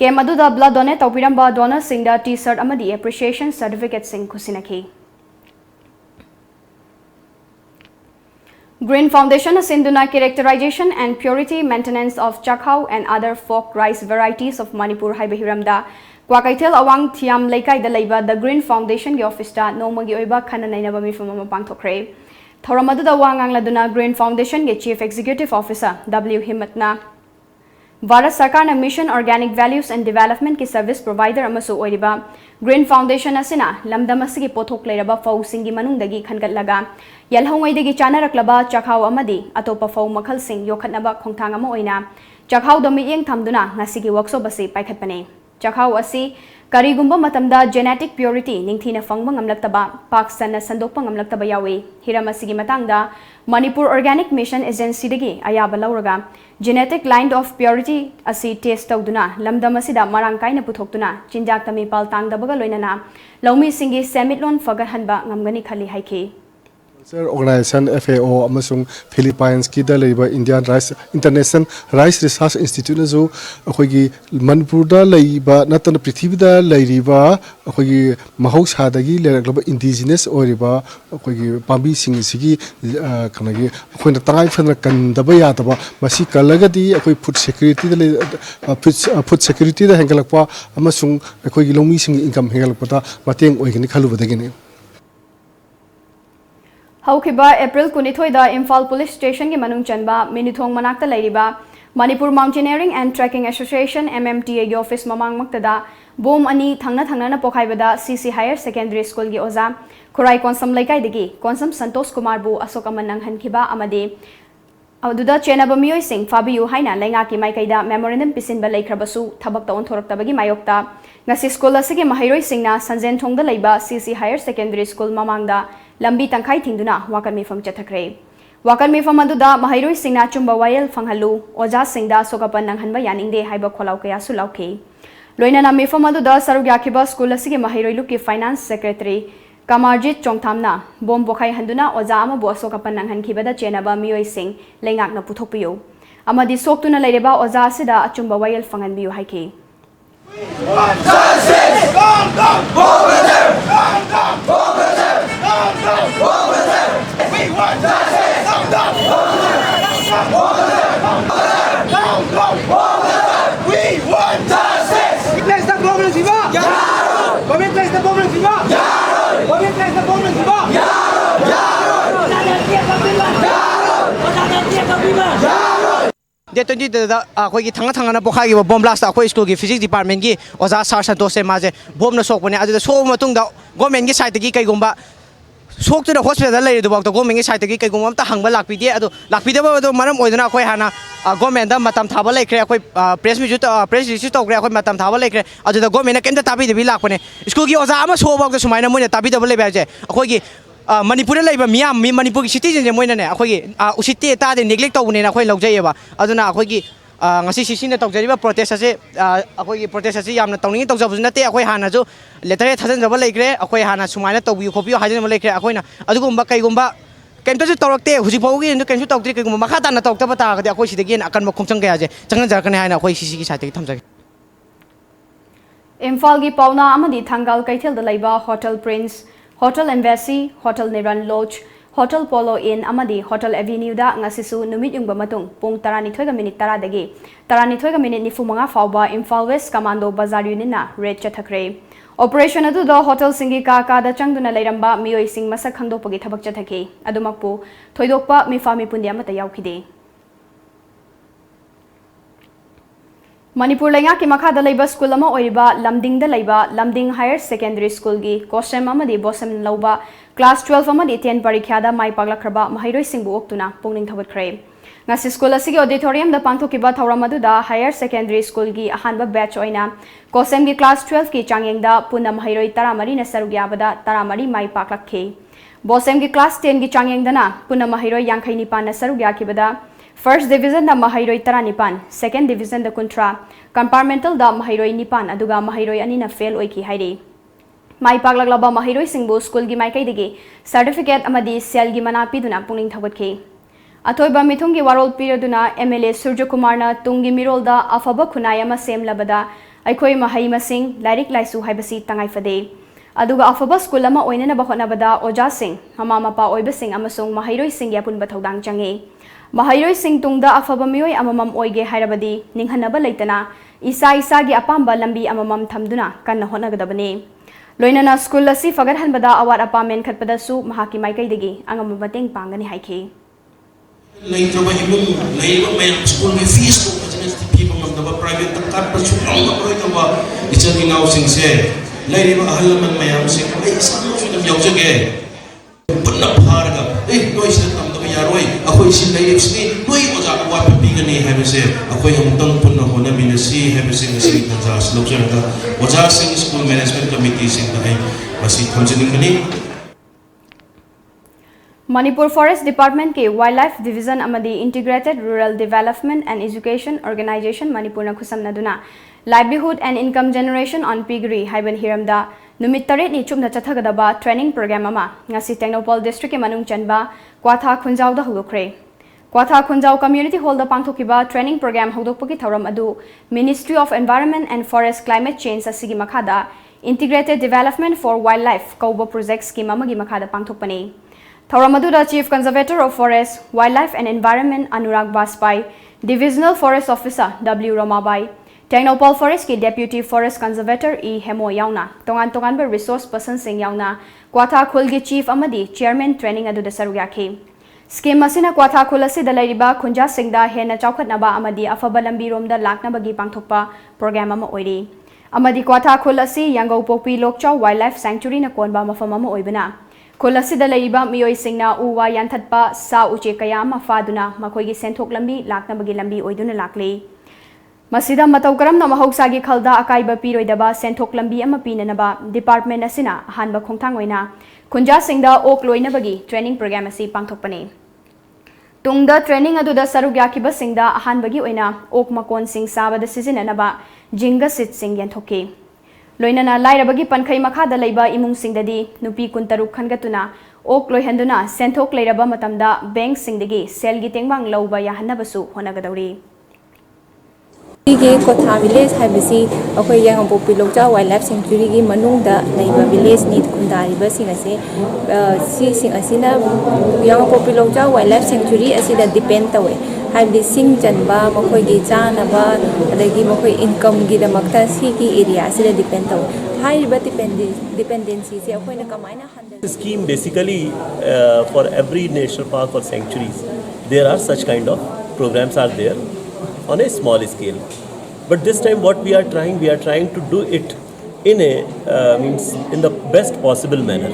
camp aduda blood donate tawpiramba donor singda t-shirt amadi appreciation certificate sing khusinaki Green Foundation Sinduna characterization and purity maintenance of chakhau and other folk rice varieties of Manipur haibahiramda Kwakaithel awang thiam leikai da leiba the Green Foundation gi office ta nomagi oiba khana nainaba mifama pangthokre thoramadu da wangang laduna Green Foundation gi chief executive officer W Himatna Bharat Sarkar na Mission Organic Values and Development ki service provider amasu oiriba Green Foundation asina lamdam asigi pothok leiraba fau singi manungdagi khangatlaga yalhongaidagi chanaraklaba chakhau amadi atopa fau makhal sing yokhatnaba khongthang ama oina chakhau da miyeng thamduna ngasigi workshop asi paikhatpane chakhau asi karigumba matamda genetic purity ningthina fangba ngamlaktaba paksana sandokpa ngamlaktaba yawi hiram asigi matangda Manipur Organic Mission Agency dagi ayaba lauraga genetic line of purity asi test tawduna lamdam asida marang kaina puthokduna chinjak tami pal tangdabaga loinana laumi singi semitlon fagarhanba ngamgani khali haiki Organization FAO amasung Philippines ki da leiba Indian Rice International Rice Research Institute na zo akhoi Manipur da leiba natana prithvi da leiriba akhoi mahausa dagi leraklaba indigenous oriba akhoi pambi sing sigi kanagi akhoi na tangai phana kan daba ya daba masi kalagadi akhoi food security da food security da hengalakpa amasung akhoi lomi sing income hengalakpa da mateng oigani khalubadagini Haukiba April 22 da Imphal Police Station ki manung chanba minithong manakta lairiba Manipur Mountaineering and Trekking Association MMTA gi office mamang maktada bom ani thangna na pokhaibada CC Higher Secondary School gi oza Khurai Konsam laikai digi Konsam Santosh Kumar bu Asoka manang hankiba amade aduda chenaba miyoi sing fabiyu haina lenga ki maikaida memorandum pisinba laikrabasu thabak ta onthoraktabagi mayokta ngasi school asigi mahairoi singna sanjen thongda leiba CC Higher Secondary School mamangda lambi tangkai thingduna wakan mifam chathakre wakan mifam aduda mahairoi singna chumba wayel fanghalu oja singda sokapan nanghanba yaningde haiba kholau kaya sulauke loinana mifam aduda sarugyakiba school asigi mahairoi luki finance secretary Kamarjit Chongthamna bom bokhai handuna oja ama bo asokapan nanghan khibada chenaba miyoi sing lengak na puthokpiyo amadi soktuna leireba oza asida achumba wayel fanganbiyu haiki. Day 20 da akhoi gi thanga na bokha gi bomb blast akhoi school gi physics department gi oza sar santos se maje bomb na sok bane adu so matung da government gi side gi kai gomba sok to da hospital lai du bak to government gi side gi kai gomba ta hangba lakpi de adu lakpi de ba do maram oidana akhoi hana government da matam thaba lai kre akhoi press mi ju press release to kre akhoi matam thaba lai kre adu da government na kenda tabi de bi lakpane school gi oza ama so bak to sumaina moina tabi de lai ba je akhoi gi Manipur laiba miyam Manipur citizen je moina ne akhoi gi usite ta de neglect to ne na akhoi logjai ba aduna akhoi gi ngasi sisina tawjariba protest ase akhoi gi protest ase yamna tawning tawjabu nate akhoi hana ju letter thajan jaba laikre akhoi hana sumaina tawbi khopi hajan laikre akhoi na adugumba kaigumba kento ju tawrakte huji pawgi ndu kenju tawtri kaigumba makha ta na tawtaba ta ga akhoi sidagi akan khongchang ga je changna jarkane haina akhoi sisi gi sate thamjage Imphal gi pauna amadi thangal kaithel da laiba Hotel Prince, Hotel Embassy, Hotel Niran Lodge, Hotel Polo Inn amadi Hotel Avenue da ngasisu numit yung bamatung pung 12:10 dagi 12:95 fauba Imphal West Commando Bazar Unina red chathakre Operation adu do Hotel Singi ka da changduna lairamba miyoi sing masak khangdopagi thabak chathake adumakpu thoidokpa mifami pundi amata yaukide Manipur lenga ki makha da laiba school ama oiriba lamding da laiba lamding higher secondary school gi kosem amadi bosem lauba class 12 amadi 10 parikha da mai paglakhraba mahairoi singbu oktuna pungning thabat khre ngasi school asigi auditorium da pangthokiba thauramadu da higher secondary school gi ahanba batch oina kosem gi class 12 ki changyeng da punam mahairoi taramari na sarugya bada taramari mai paklakhe bosem gi class 10 gi changyeng dana punam mahairoi yangkhai nipan na sarugya ki bada First Division da Mahairoi Taranipan, Second Division da Kuntra, Compartmental da Mahairoi Nipan, aduga Mahairoi Anina fail oiki hairi. Mai paglaglaba Mahairoi Singbo School gi maikai digi, Certificate amadi Sel gi mana piduna pungning thawatke. Atoiba mithungi warol piraduna MLA Surjo Kumar na tungi mirol da afaba khunayama sem labada, aikoi mahai masing, lairik laisu haibasi tangai fade. Aduga afaba school ama oinana bahona bada Oja Singh, Mama Mapa Oiba Singh amasung Mahairoi Singh yapun bathaudang change. Mahairoi Singh tungda afaba miyoi amamam oige hairabadi ninghanaba leitana isa gi apamba lambi amamam thamduna kanna honagadabane loinana school asi fagarhanbada awat apamen khatpada su mahaki maikai degi angam bateng pangani haike leitaba imung leiba mayam school me fees ko business people ngam private takat pasu ang aproy ka ba ichani naw sing se leiba ahalaman mayam sing ai sanu su dam yaujage punna bharga noise tam to yaroi akoi sin lai ni noi oja wa pigani habese akoi amtang punna hona minasi habese ngasi tanja slojanga oja sing school management committee sing dai basi thamjini kani Manipur Forest Department ke Wildlife Division amadi Integrated Rural Development and Education Organization Manipur na khusam naduna Livelihood and Income Generation on Piggery haiban hiramda numit taret ni chumna chathagadaba training program ama ngasi Technopol district ke manung chanba Kwatha Khunjau da hugokre Kwatha Khunjau community hall da pangthokiba training program hudokpagi thauram adu Ministry of Environment and Forest Climate Change asigi makhada Integrated Development for Wildlife kauba project scheme amagi makhada pangthokpani thauram adu da Chief Conservator of Forest Wildlife and Environment Anurag Baspai Divisional Forest Officer W Ramabai Technopol Forest ki Deputy Forest Conservator E Hemo yauna tongan ba resource person sing yauna Kwatha Khul gi Chief amadi Chairman training adu da sarugya scheme asina Kwatha Khul asi da lairiba khunja singda hena chaukhatnaba amadi afaba lambi romda laknabagi pangthokpa program ama oiri amadi Kwatha Khul asi Yangau Popi Lokchaw Wildlife Sanctuary na konba mafam ama oibana khul asi da lairiba miyoi singna uwa yanthatpa sa uche kaya ama faduna makoi gi senthok lambi laknabagi lambi oiduna lakle Masida matau karamna mahogsagi khalda akaiba piroidaba senthok lambi ama pinanaba department asina hanba khongthang oina khunja singda ok loinabagi training program asi pangthokpane tungda training aduda sarugya kiba singda hanbagi oina ok makon sing sabada sizinanaba jinga sit sing yanthoke loinana lairabagi pankhai makha da leiba imung singdadi nupi kuntaruk khangatuna ok loihanduna senthok leiraba matamda bank singdagi selgi tengbang lawba yahannabasu honagadauri ꯒꯤ ꯀꯣꯊꯥ village ꯍꯥꯏꯕꯁꯤ ꯑꯩꯈꯣꯏ ꯌꯥꯏꯉꯪꯄꯣꯛꯄꯤ ꯂꯣꯛꯆꯥꯎ while life ꯁꯦꯡꯆꯨꯔꯤꯒꯤ ꯃꯅꯨꯡꯗ ꯂꯩꯕ ꯚꯤꯂꯦꯖꯅꯤ ꯈꯨꯟꯗꯥꯔꯤꯕꯁꯤꯡ ꯑꯁꯤ ꯁꯤꯁꯤꯡ ꯑꯁꯤꯅ ꯌꯥꯏꯉꯪꯄꯣꯛꯄꯤ ꯂꯣꯛꯆꯥꯎ while life sanctuary ꯑꯁꯤꯗ depend ꯇꯧꯋꯦ ꯍꯥꯏꯕꯗꯤ ꯁꯤꯡ ꯆꯟꯕ ꯃꯈꯣꯏꯒꯤ ꯆꯥꯅꯕ ꯑꯗꯒꯤ ꯃꯈꯣꯏ ꯏꯟꯀꯝꯒꯤꯗꯃꯛꯇ ꯁꯤꯒꯤ ꯑꯦꯔꯤꯌꯥ ꯑꯁꯤꯗ ꯗꯤꯄꯦꯟ ꯇꯧꯋꯦ ꯍꯥꯏꯔꯤꯕ ꯗꯤꯄꯦꯟꯗꯦꯟꯁꯤꯁꯦ ꯑꯩꯈꯣꯏꯅ ꯀꯃꯥꯏꯅ ꯍꯟꯊ Scheme basically for every national park or sanctuaries there are such kind of programs are there on a small scale. But this time what we are trying to do it in a means in the best possible manner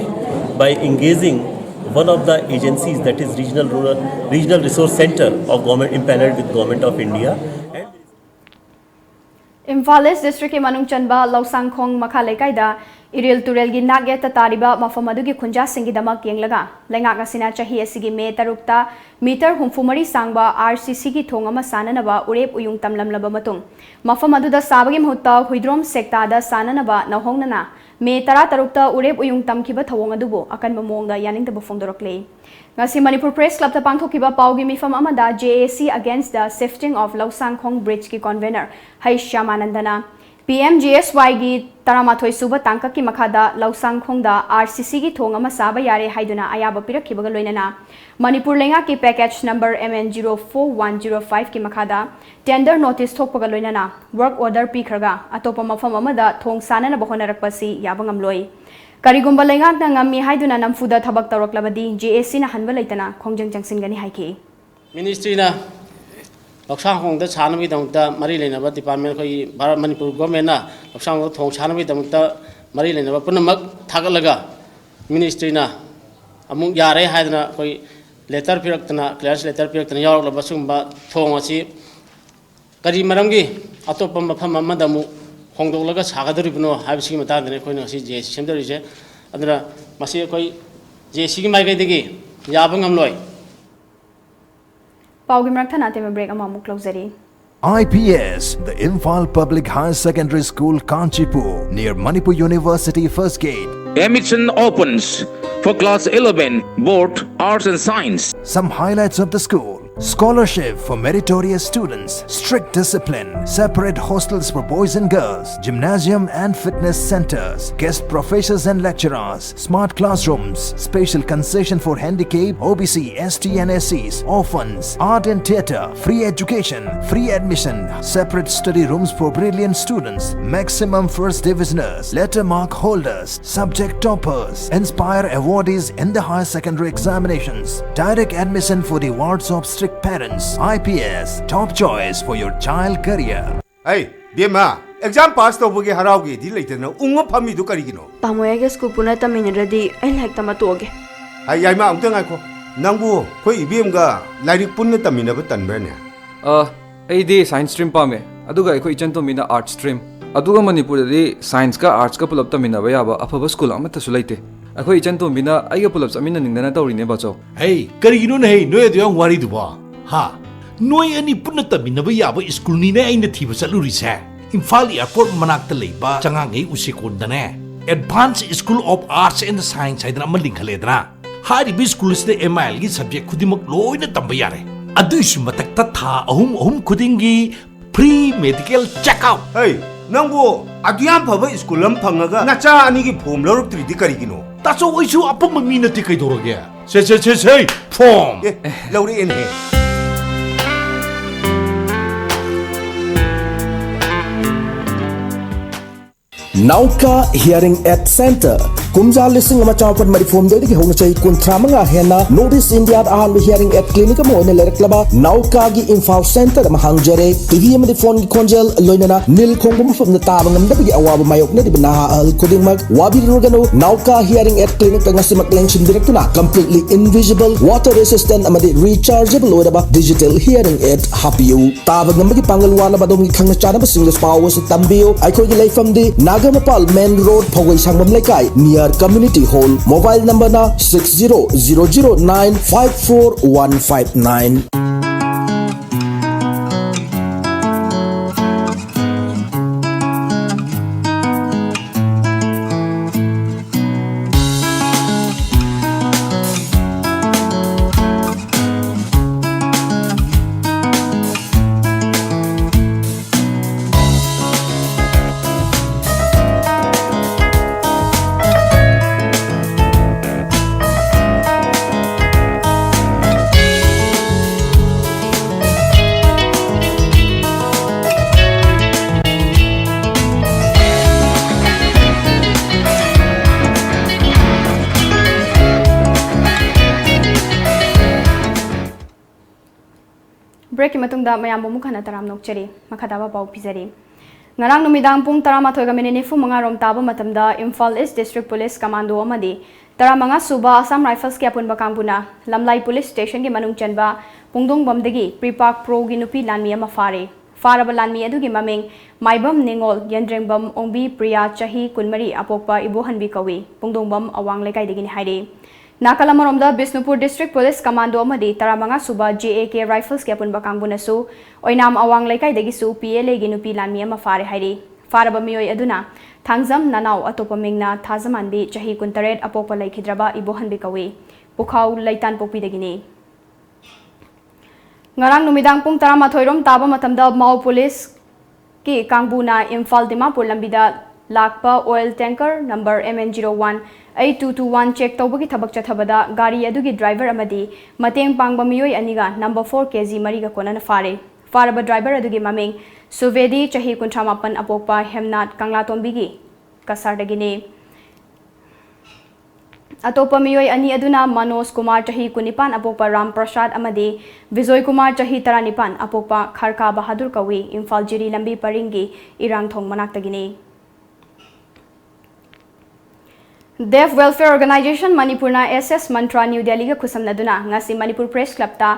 by engaging one of the agencies, that is regional resource center of government impaneled with Government of India. Imphal East District ki manung chanba Lausangkhong makha lekai da iril turel gi nagyeta tariba mafam adugi khunja singi damak yenglaga lengak asina chahi asigi me tarukta meter humfumari sangba RCC gi thong ama sananaba urep uyung tamlamlaba matung mafam aduda sabagi mahutta huidrom sekta da sananaba nahongnana me tara tarukta urep uyung tamkiba thawong adubu akan mamongda yaningda bufongdorokle ngasi Manipur Press Club ta pangthokiba paugi mifam amada JAC against the shifting of Lausangkhong bridge ki convener Hai Shyamanandana PMGSY gi Taramathoi suba tangka ki makhada Lausangkhong da RCC gi thong ama saba yare haiduna ayaba pirakhibaga loinana Manipur lenga ki package number MN04105 ki makhada tender notice thokpaga loinana work order pikhraga atopa mafam amada thong sanana bohonarakpasi yabangam loi Karigumba lengak na ngami haiduna namfuda thabak tawraklabadi JAC na hanba leitana khongjang jangsingani haiki Ministry na Lausangkhong da chanami damta mari leinaba department khoi Bharat Manipur government na Lausangkhong thong chanami damta mari leinaba punamak thagalaga ministry na amung yare haiduna khoi letter piraktana clearance letter piraktana yawraklaba sumba thong asi kari maramgi atopa mafam amadamu Hongdolaga Sagaduribno have seen Matan and Econo Semderise, and Masia JC Magadigi, Yabangam Loy. Paugimartana break a mamu closeri. IPS, the Imphal Public Higher Secondary School, Kanchipur, near Manipur University First Gate. Admission opens for class 11, both arts and science. Some highlights of the school: scholarship for meritorious students, strict discipline, separate hostels for boys and girls, gymnasium and fitness centers, guest professors and lecturers, smart classrooms, special concession for handicapped, OBC, ST and SCs, orphans, art and theatre, free education, free admission, separate study rooms for brilliant students, maximum first divisioners, letter mark holders, subject toppers, inspire awardees in the higher secondary examinations, direct admission for the wards of strict parents. IPS, top choice for your child career. Hey, Bima, exam pass to bugi haraugi di later no unga pami du karigino. Pamoyage school puna taminradi I like tamatoge. Ay ay ma amtang ako. Nangbu koi ibimga lairik punna tamina batan banya. AD science stream pame. Aduga ko ichanto mina art stream. Aduga Manipuradi science ka arts ka pulap tamina bayaba afaba school amata sulaite. Ako ichanto mina aiga pulap amina ningdana tawrine bacho. Hey, karigino na hey, no yadong wari duba. Ha, noy ani punna tamina bayaba school ni na ay nathiba sa lurise. Imphal Airport manakta leiba changangay usikod na Advanced School of Arts and Science ay na malingkaledra. Hari bi school is the MIL gi subject kudimak loy na tambayare. Adu isu matakta tha ahum kudingi free medical check-up. Hey, nangbo adiyam phaba school am phangaga nacha ani gi form loruk tridi karigino. Taso isu apa maminati kay dorogya. Say form. Lori in he. Nauka Hearing Aid Center Kumja listing ama chawpat marifom de ki hong chai kun tramanga hena Notice India ahan hearing aid clinic mo ne lereklaba Nauka gi Imphal Center ma hangjare TV ma di phone gi konjel loinana nil khongum fam na tabang am da gi awaba mayok ne di bana al kuding mag wabi rugano Nauka Hearing Aid Clinic nga si maklenshin directuna completely invisible water resistant ama di rechargeable odaba digital hearing aid hapiu tabang am gi pangalwala ba dong gi khangna chana ba singles power si tambio ai ko gi leifam di Nagamapal Main Road Phogoi Sangmam Lekai near Community Hall. Mobile number na 6009545159. Break की मतुंगदा मयाम बमु खना तराम नोकचरी मखदाबा पाउ पिजरी ngarang numidang pung 13:45 rom taba matamda Imphal East District Police Commando amadi 15 suba Assam Rifles ki apunba kangpuna Lamlai Police Station ki manung chanba pungdong bomdagi Prepark Pro gi nupi lanmi ama faraba lanmi adugi maming Maibam Ningol Yandrengbam Ongbi Priya Chahi Kunmari apokpa ibohanbi kawi pungdong bam awang lekai degi ni haide Nakalamaromda Bisnupur District Police Commando amadi 15 suba JAK Rifles ki apunba kangpuna su oinam awang lekai degi su PLA gi nupi lanmi ama fare haide faraba miyoi aduna thangzam nanau atopa mingna thazamanbi chahi kuntaret apokpa laikhidraba ibohanbi kawi pukhau laitan pokpi degini ngarang numidang pung 13 rom taba matamda Mau Police ki kangbuna Imphal Dimapur lambida lakpa oil tanker number MN01 8221 check tawbagi thabak chathabada gari adugi driver amadi mateng pangba miyoi aniga number 4 kg mariga konana faraba driver adugi maming Suvedi chahi kuntramapan apokpa Hemnat Kanglatonbigi kasardagini atopa miyoi ani aduna Manos Kumar chahi kunipan apokpa Ram Prasad amadi Vizoy Kumar chahi 19 apokpa Kharka Bahadur kawi Imphal Jiri lambi paringi irang thong manaktagini Deaf Welfare Organization Manipurna SS Mantra New Delhi ga khusamnaduna ngasi Manipur Press Club ta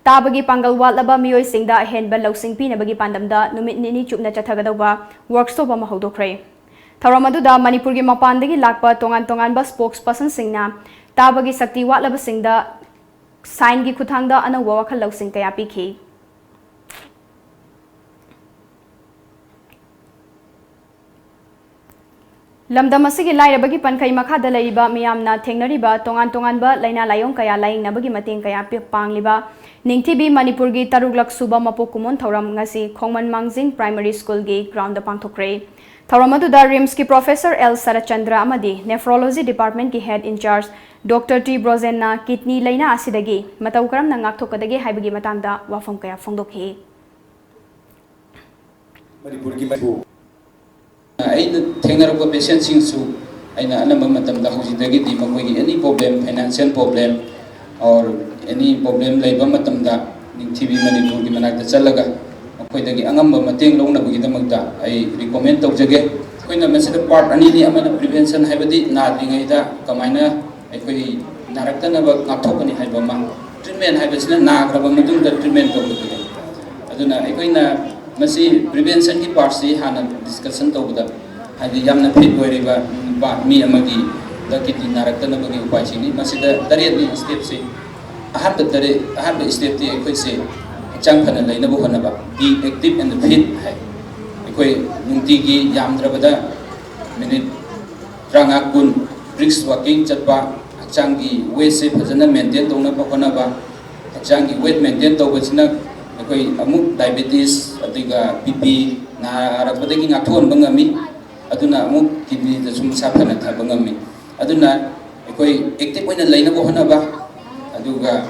tabagi pangal watlaba miyoi singda henba losing pinabagi pandamda numit nini chupna chathagadauba workshop ama hodokre tharamadu Manipur gi mapandagi lakpa tongan ba spokesperson singna tabagi sakti watlaba singda sign gi khuthangda anawa wakhal losing kaya pikhi lamdam asigi lairabagi pankai makhada laiba miyamna thengnariba tongan ba laina layong kaya laingnabagi mateng kaya pangliba ningthibi Manipur gi taruglak suba mapokumon thoram ngasi Khongman Mangjing Primary School gi ground da pangthokre thoramadu da RIMS ki Professor L Sarachandra amadi Nephrology Department ki Head in Charge Dr T Brozenna kidney laina asidagi matau karam na ngakthokadagi haibagi matangda wafam kaya phongdokhi Manipur gi aina thengaraba patient singsu aina anamba matamda hojidagi di makoigi any problem financial problem or any problem laiba matamda ningthibi Manipur gi manakta chalaga akoidagi angamba mateng longnabagi damakta ai recommend tawjage koina masida part ani ni amana prevention haibadi nadringaida kamaina akoi naraktanaba ngakthokani haibama treatment haibasina nagraba matungda treatment tawjage aduna akoina masi prevention ki part si hana discussion tawda hadi yamna fit oiriba ba mi amagi da kiti narakta bagi upai sini masida tariat ni step si ahab step ti ekoi se chang phana laina bo hana ba be active and fit hai ekoi nungti gi yamdrabada minute ranga kun bricks walking chatba chang gi weight se phajana maintain tongna ba hana ba chang gi weight maintain tawbachina ekoi amuk diabetes adiga BP na rakbadagi ngathon bangami aduna amuk kidney da sum saphana tha bangami aduna ekoi active oina laina bo hana ba aduga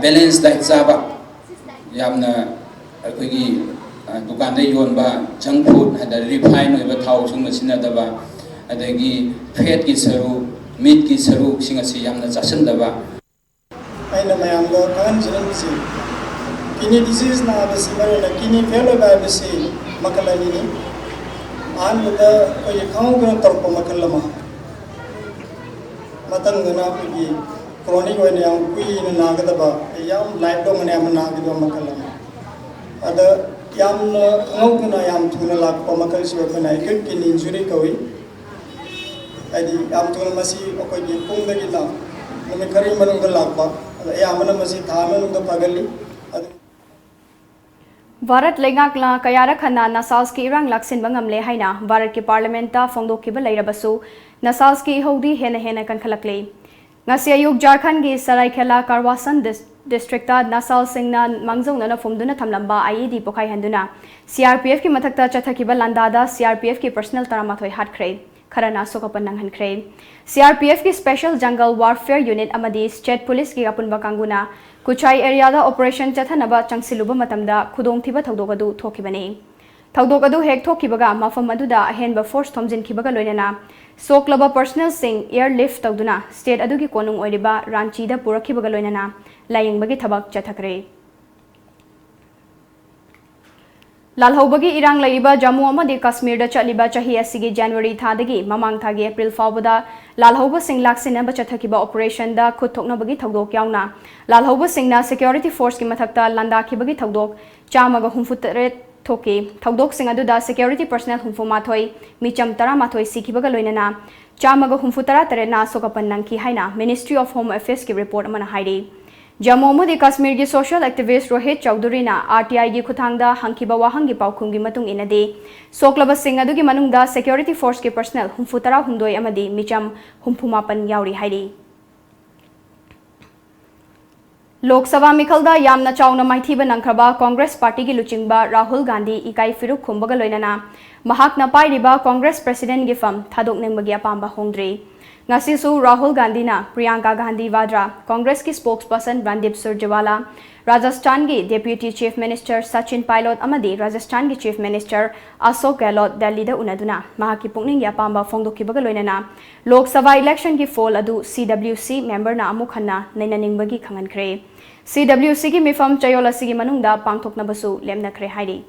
balance diet chaba yamna ekoi gi dukan dai yon ba junk food hada refine oiba thau sum masina da ba adagi fat ki saru meat ki saru singa si yamna chasan da ba aina mayam da kan jiran si kidney disease na basi marina kidney failure ba basi makalani ni an da oi khau gna tarpa makalama matang gna ki chronic oi na kui na nagada ba yam life do mane am nagada makalama ada yam khau gna yam thuna lak pa makal si ba na acute kidney injury koi adi yam thuna masi okoi ki pung da ki na numi kari manung da lak ba ada yamana masi thamen da pagali Bharat Lengakla Kayara Khana Nasals ki irang laksin bangamle haina Bharat ki Parliamenta Fongdokiba Lairabasu Nasals ki hodi hena kankhalakle ngasi ayuk Jharkhand gi Saraikela Karwasan district ta Nasal Singna Mangjongna na fumduna thamlamba IED pokhai handuna CRPF ki mathakta chathakiba landada CRPF ki personal taramathoi hatkre kharana sokapan nanghankhre CRPF ki Special Jungle Warfare Unit amadi State Police ki apunba kanguna Kuchai area da operation chathanaba changsiluba matamda khudong thiba thodokadu thokibani thodokadu hek thokibaga mafam aduda ahenba force thomjin khibaga loinana soklaba personnel sing airlift tawduna state adugi konung oiriba ranchi da purakhibaga loinana layingbagi thabak chathakre lalhobagi irang laiba Jammu amadi Kashmir da chaliba chahi asigi January thadagi mamang thagi April fawbada lalhoba sing laksina bachathakiba operation da khutthoknabagi thogdok yauna lalhoba singna security force ki mathakta landakibagi thogdok chamaga humfutret thoki thogdok sing aduda security personnel humfumathoi micham taramathoi sikhibaga loinana chamaga humfutara tare na sokapan nangki haina Ministry of Home Affairs ki report amana hairi Jammu amadi Kashmir gi social activist Rohit Chowdhury na RTI gi khuthangda hangkiba wahangi paukhum gi matung inade soklaba sing adugi manungda security force ki personnel humfutara humdoi amadi micham humfumapan yauri hairi Lok Sabha mikhalda yamna chauna maithiba nangkraba Congress party gi luchingba Rahul Gandhi ikai firuk khumbaga loinana mahakna pairiba Congress president gi fam thadok nengbagi apamba hongdri Ngasisu Rahul Gandhi na Priyanka Gandhi Vadra, Congress ki spokesperson Randeep Surjewala, Rajasthan ki Deputy Chief Minister Sachin Pilot amadi Rajasthan ki Chief Minister Ashok Gehlot Delhi da unaduna mahaki pungning yapamba phongdokibaga loinana Lok Sabha election ki fall adu CWC member na amukhanna nainaningbagi khangankre CWC ki mifam chayola sigi manungda pangthoknabasu lemnakre hairi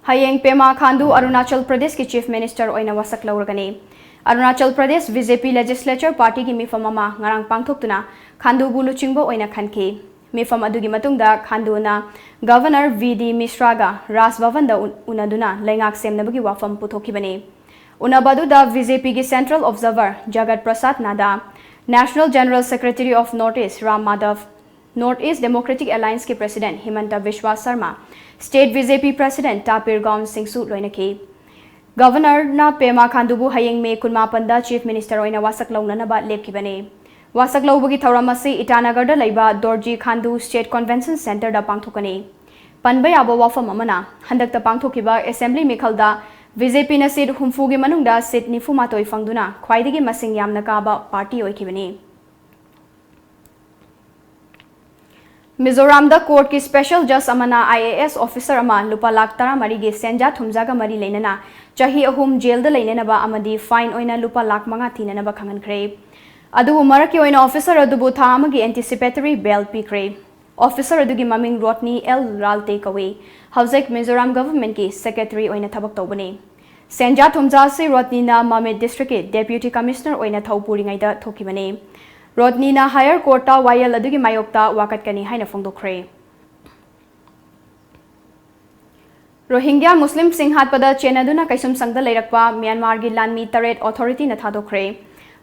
Hayeng Pema Khandu Arunachal Pradesh ki Chief Minister oina wasak lauragani Arunachal Pradesh BJP Legislature Party ki mifam ama ngarang pangthoktuna Khandu bu luchingbo oina khanki mifam adugi matungda Khandu na Governor VD Mishra ga Raj Bhavan da unaduna lengak semnabagi wafam puthokibani unabadu da BJP ki Central Observer Jagat Prasad Nada National General Secretary of Northeast Ram Madhav Northeast Democratic Alliance के President Himanta Biswa Sarma, State BJP President Tapir Gaun Singh Su loinaki. Governor na Pema Khandubu hayeng me kunmapanda Chief Minister oina wasak launana ba lepkibane. Wasak laubagi thauramasi Itanagar da laiba Dorji Khandu State Convention Center da pangthokani. Panbai abo wafam amana handakta pangthokiba Assembly mikhalda BJP na seat humfugi manungda seat nifumatoi fangduna khwaidagi masing yamna kaba party oikibani. Mizoram da court ki special judge amana IAS officer ama lupa lakh tara mari ge senja thumjaga mari leinana chahi ahum jail da leinana ba amadi fine oina lupa lakh manga thinana ba khangan khre adu umar ki oina officer adu bu tha amagi anticipatory bail pi khre officer adu gi maming Rodney L Ral take away Hauzek Mizoram government ki secretary oina thabak tawbani senja thumja se Rodney na Mamet district ki deputy commissioner oina thaupuri ngai da thokibani Rodney na higher court ta wayal adugi mayokta wakat kani haina phongdokre Rohingya Muslim Singhat pada chenaduna kaisum sangda leirakpa Myanmar gi Lanmi Taret authority na thadokre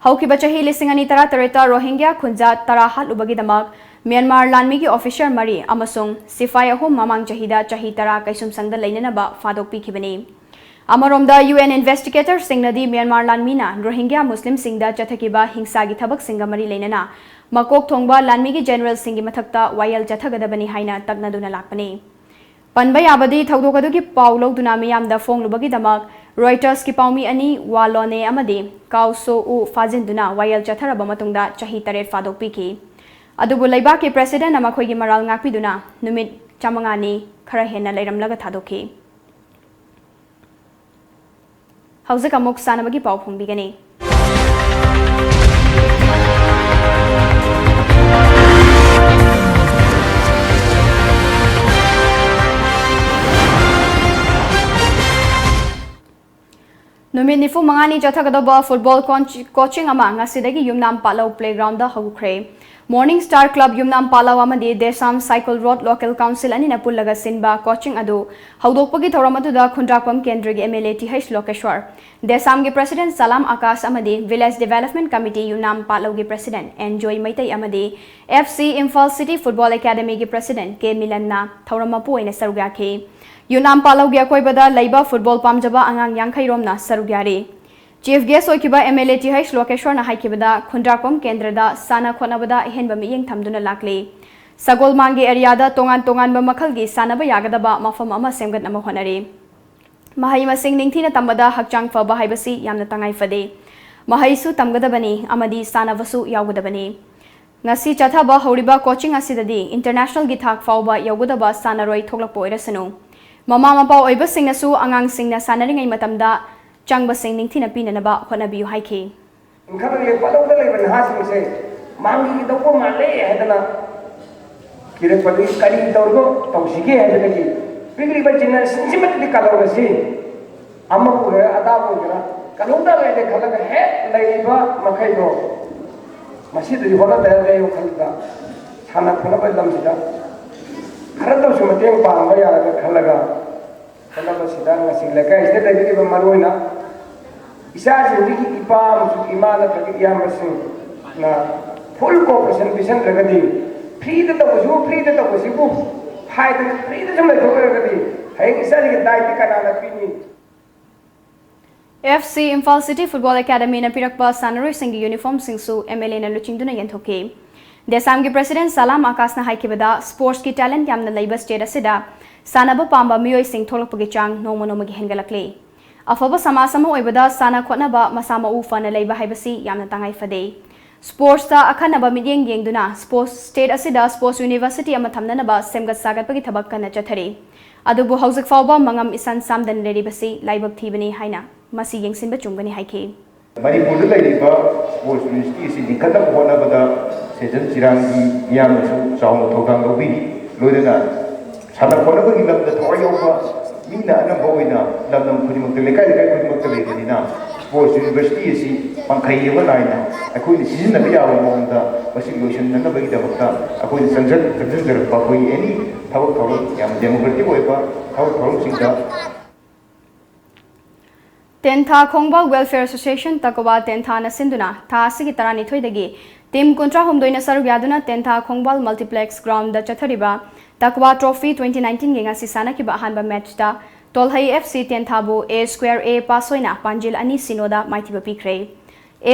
haukiba chahi lisingani tara tareta Rohingya khunja tara hat ubagi damak Myanmar Lanmi gi officer mari amasung sifai ahum mamang chahida chahi tara kaisum sangda leinana ba fadok pikibani Amaromda UN investigator singnadi Myanmar Lanmina Rohingya Muslim singda chathakiba hingsa gi thabak singamari leinana makok thongba Lanmi gi general singi mathakta wayal chathagadabani haina taknaduna lakpani panbai abadi thaudokadu gi paulok duna miyamda fonglubagi damak Reuters ki paumi ani walone amadi kauso u fajinduna wayal chatharaba matungda chahi taret fadok piki adubu laiba ki president amakhoi gi maral ngakpiduna numit chamangani khara hena leiramlaga thadoki Hauzik amuk sanabagi pau phongbigani Numit nifu mangani jathagadaba football coaching ama ngasidagi Yumnam Palau playground da hawukre Morning Star Club Yumnam Palau amadi Desam Cycle Road Local Council ani napullaga sinba coaching adu hawdokpagi thoramadu da khundrakpam kendra gi MLA TH Lokeshwar Desam gi President Salam Akas amadi Village Development Committee Yumnam Palau gi President Enjoy Maitai amadi FC Imphal City Football Academy gi President K Milanna thoramapu oina sarugakhi Yumnam Palau gi akoibada laiba football pamjaba angang yangkhai romna sarugyari Chief guest oikiba MLA TH Lokeshwar na haikibada khundrakpam kendra da sana khonabada henba miyeng thamduna lakle Sagol mangi area da tongan ba makhal gi sanaba yagadaba mafam ama semgat ama honare Mahai masing ningthina tambada hakchang faba haibasi yamna tangai fade Mahai su tamgadabani amadi sanavasu yagugadabani Ngasi chathaba horiba coaching asidadi international gi thak fawba yagugadaba sanaroi thoklakpo irasanu Mama mapa oiba singnasu angang singna sanaringai matamda Changba sing ningthina pinanaba honabiyu haiki Khadang le padong da le ban ha sing se mangi ki doko ma le hedana ꯄꯤꯔꯛꯄꯗꯨ ꯀꯔꯤ ꯇꯧꯔꯒ ꯇꯧꯁꯤꯒꯦ ꯍꯥꯏꯕꯗꯒꯤ ꯄꯤꯔꯤꯕ ꯖꯦꯅꯦꯔꯦꯁꯟꯁꯤꯃꯗꯤ ꯀꯜꯍꯧꯔꯁꯤ ꯑꯃ ꯑꯣꯏꯒꯦꯔꯥ ꯑꯗꯥ ꯑꯣꯏꯒꯦꯔꯥ ꯀꯜꯍꯧꯗꯕ ꯈꯜꯂꯒ ꯍꯦꯛ ꯂꯩꯔꯤꯕ ꯃꯈꯩꯗꯣ ꯃꯁꯤꯗꯗꯤ ꯍꯣꯠꯅꯗꯕ ꯂꯩ ꯋꯥꯈꯜꯗ ꯁꯥꯟꯅ ꯈꯣꯠꯅꯕ ꯂꯝꯁꯤꯗ ꯈꯔꯇꯁꯨ ꯃꯇꯦꯡ ꯄꯥꯡꯕ ꯌꯥꯔꯒ ꯈꯜꯂꯒ ꯍꯣꯠꯅꯕꯁꯤꯗ ꯉꯁꯤ ꯂꯩꯀꯥꯏꯁꯤꯗ ꯂꯩꯕꯤꯔꯤꯕ ꯃꯔꯨꯑꯣꯏꯅ ꯏꯆꯥꯁꯤꯡꯁꯤꯒꯤ ꯏꯄꯥ ꯑꯃꯁꯨꯡ ꯏꯃꯥ ꯅꯠꯇ꯭ꯔꯒ ꯏꯌꯥꯝꯕꯁꯤꯡꯅ ꯐꯨꯜ ꯀooperation ꯄꯤꯁꯟꯗ꯭ꯔꯒꯗꯤ फ्रीद तबसिबु फायद फ्रीद सम लेथोरगदी हयें इसानी दायित्व कनाना पीनी FC Imphal City Football Academy na pirakpa sanaroi singi uniform singsu MLA na luchingduna yenthoke Desam gi President Salam Akas na haikibada sports ki talent yamna leiba state asida sanaba pamba miyoi sing tholokpagi chang nomo gi hengalakle afaba samasama oibada sana khotnaba masama u fana leiba haibasi yamna tangai fade Sports ta akhanaba midyeng yengduna sports state asida sports university ama thamnanaba semgat sagatpagi thabak kana chathari adubu hauzik fawba mangam isan samdan leribasi laibak thibani haina masi yengsinba chungani haike Manipur da laiba sports university si dikhatam honabada season chirangi yamasu chaung thogang lobi loidana sana honabagi lamda thoyawba mina anam boina lamnam khudimukta lekai khudimukta leidina sports university si pangkhai yama laina akoi sizinaba yawa mongda masi lotion nanabagi damakta akoi sanjat jarpa koi any thawak thawak yam democratic oiba thawak thawak singda Tentha Khongba Welfare Association Takoba Tentha na sinduna tha sigi tarani thoidagi team kontra homdoina sarugyaduna Tentha Khongbal Multiplex Ground da chathariba Takoba Trophy 2019 genga sisana kiba hanba match da Tolhai FC Tentha bu A2A pasoina Panjil ani sinoda maithiba pikre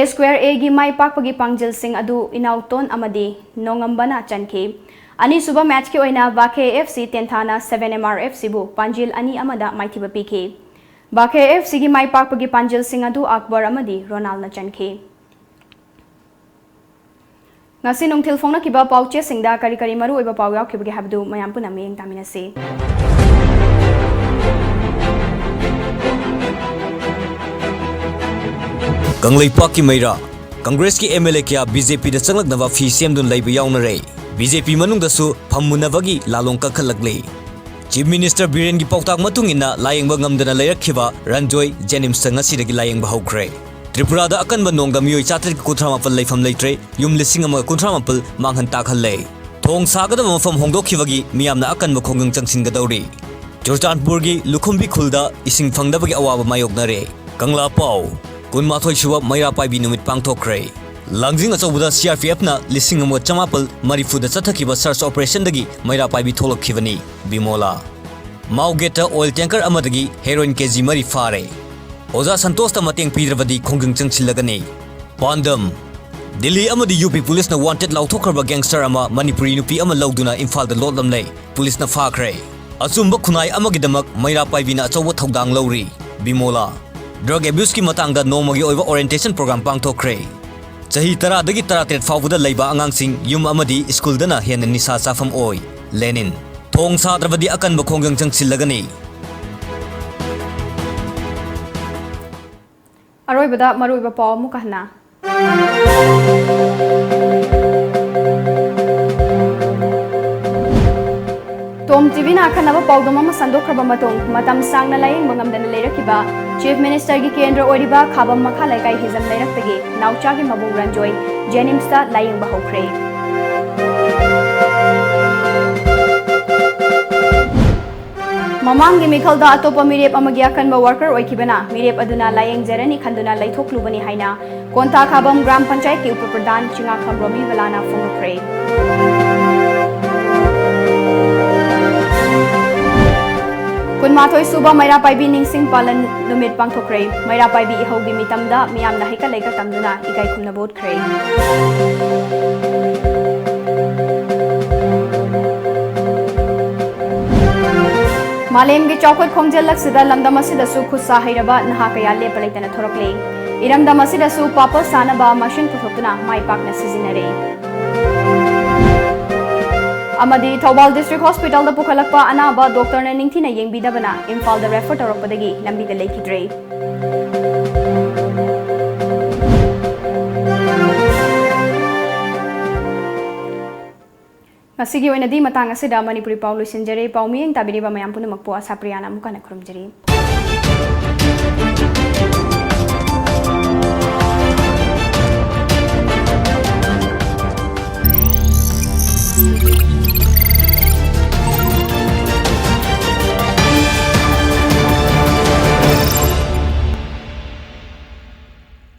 A2A gi mai pakpagi Pangjil Singh adu inauton amadi nongambana chanke ani suba match ki oina Vake FC Tentha na 7MR FC bu Panjil ani amada maithiba pikhe Vake FC gi mai pakpagi Panjil Singh adu Akbar amadi Ronald na chanke ngasi nongthil phongna kiba pauche singda kari kari maru oiba pau yaw kibagi habdu mayam puna meng taminase Kanglaipak ki maira Congress ki MLA kya BJP da changlaknaba fi semdun laiba yawnare BJP manungda su phammunabagi lalong kakhalakle Chief Minister Biren gi pautak matungina layengba ngamdana leirakhiba Ranjoy Jenims ngasidagi layengba hokre Tripura da akanba nongda miyoi chatrik kuthramapal leifam leitre yum lisingama kuthramapal manghan takhalle thong sagadaba mafam hongdokhibagi miyamna akanba khongang changsingadawri Churchanpur gi Lukhumbi khulda ising phangdabagi awaba mayoknare Kangla Pau Kunmathoi Shuwa Maira Paibi Numit Pangthokre Langjing achaubuda CRPF na lising amwa chamapal marifuda chathakiba search operation dagi Maira Paibi tholokhibani Bimola Maugeta oil tanker amadagi heroin kg mari fare Oza Santos ta mateng pidrabadi khongjang changchilagani Pandam Delhi amadi UP police na wanted lauthokharba gangster ama Manipuri nupi ama lauduna Imphal da lotlamlei police na fakhre Achumba khunai amagidamak Maira Paibi na achauba thaudang lauri Bimola Drug abuse ki matangda nomagi oiba orientation program pangthokre Chahi tara dagi tara fawbuda leiba angangsing yum amadi school dana hen nisa safam oi Lenin thong sadrabadi akan ba khonggang changsilagani Aroibada maruiba paw mukahna Tom TV na khanaba pawdom ama sandokhraba matong matam sangna layeng bangamdana leirakiba Chief Minister gi Kendra Oriba Khabam Makha Laikai Hizam Leirakpagi Naucha gi Mabung Ranjoy Jenims ta layeng bahokre Mamang gi Mikhal da atopa mirep amagi akanba worker oikibana mirep aduna layeng jerani khanduna laithoklubani haina Konta Khabam Gram Panchayat ki Upapradhan Chinga Kham Romi Velana phongokre Kunmathoi Suba Maira Paibi Ningsing Palan Numit Pangthokre Maira Paibi Ihogi Mitamda Miyamna Hika Leika Tamduna Ikai Khumna Botkre Malem gi Chokot Khongjel Laksida Lamdam asida su khusa hairaba naha kaya lepa leitana thorakle Iramdam asida su papa sanaba machine puthokna mai pakna sizinare Amadi Thobal District Hospital da pukhalakpa anaba doctor na ningthina yengbidabana Imphal da refer tawrakpadagi lambi da leikidre Ngasigi oinadi matang asida Manipuri Pau Luisinjare Pau Miyeng tabiriba mayam punamakpo ASHAPRIYAna mukana khurumjari.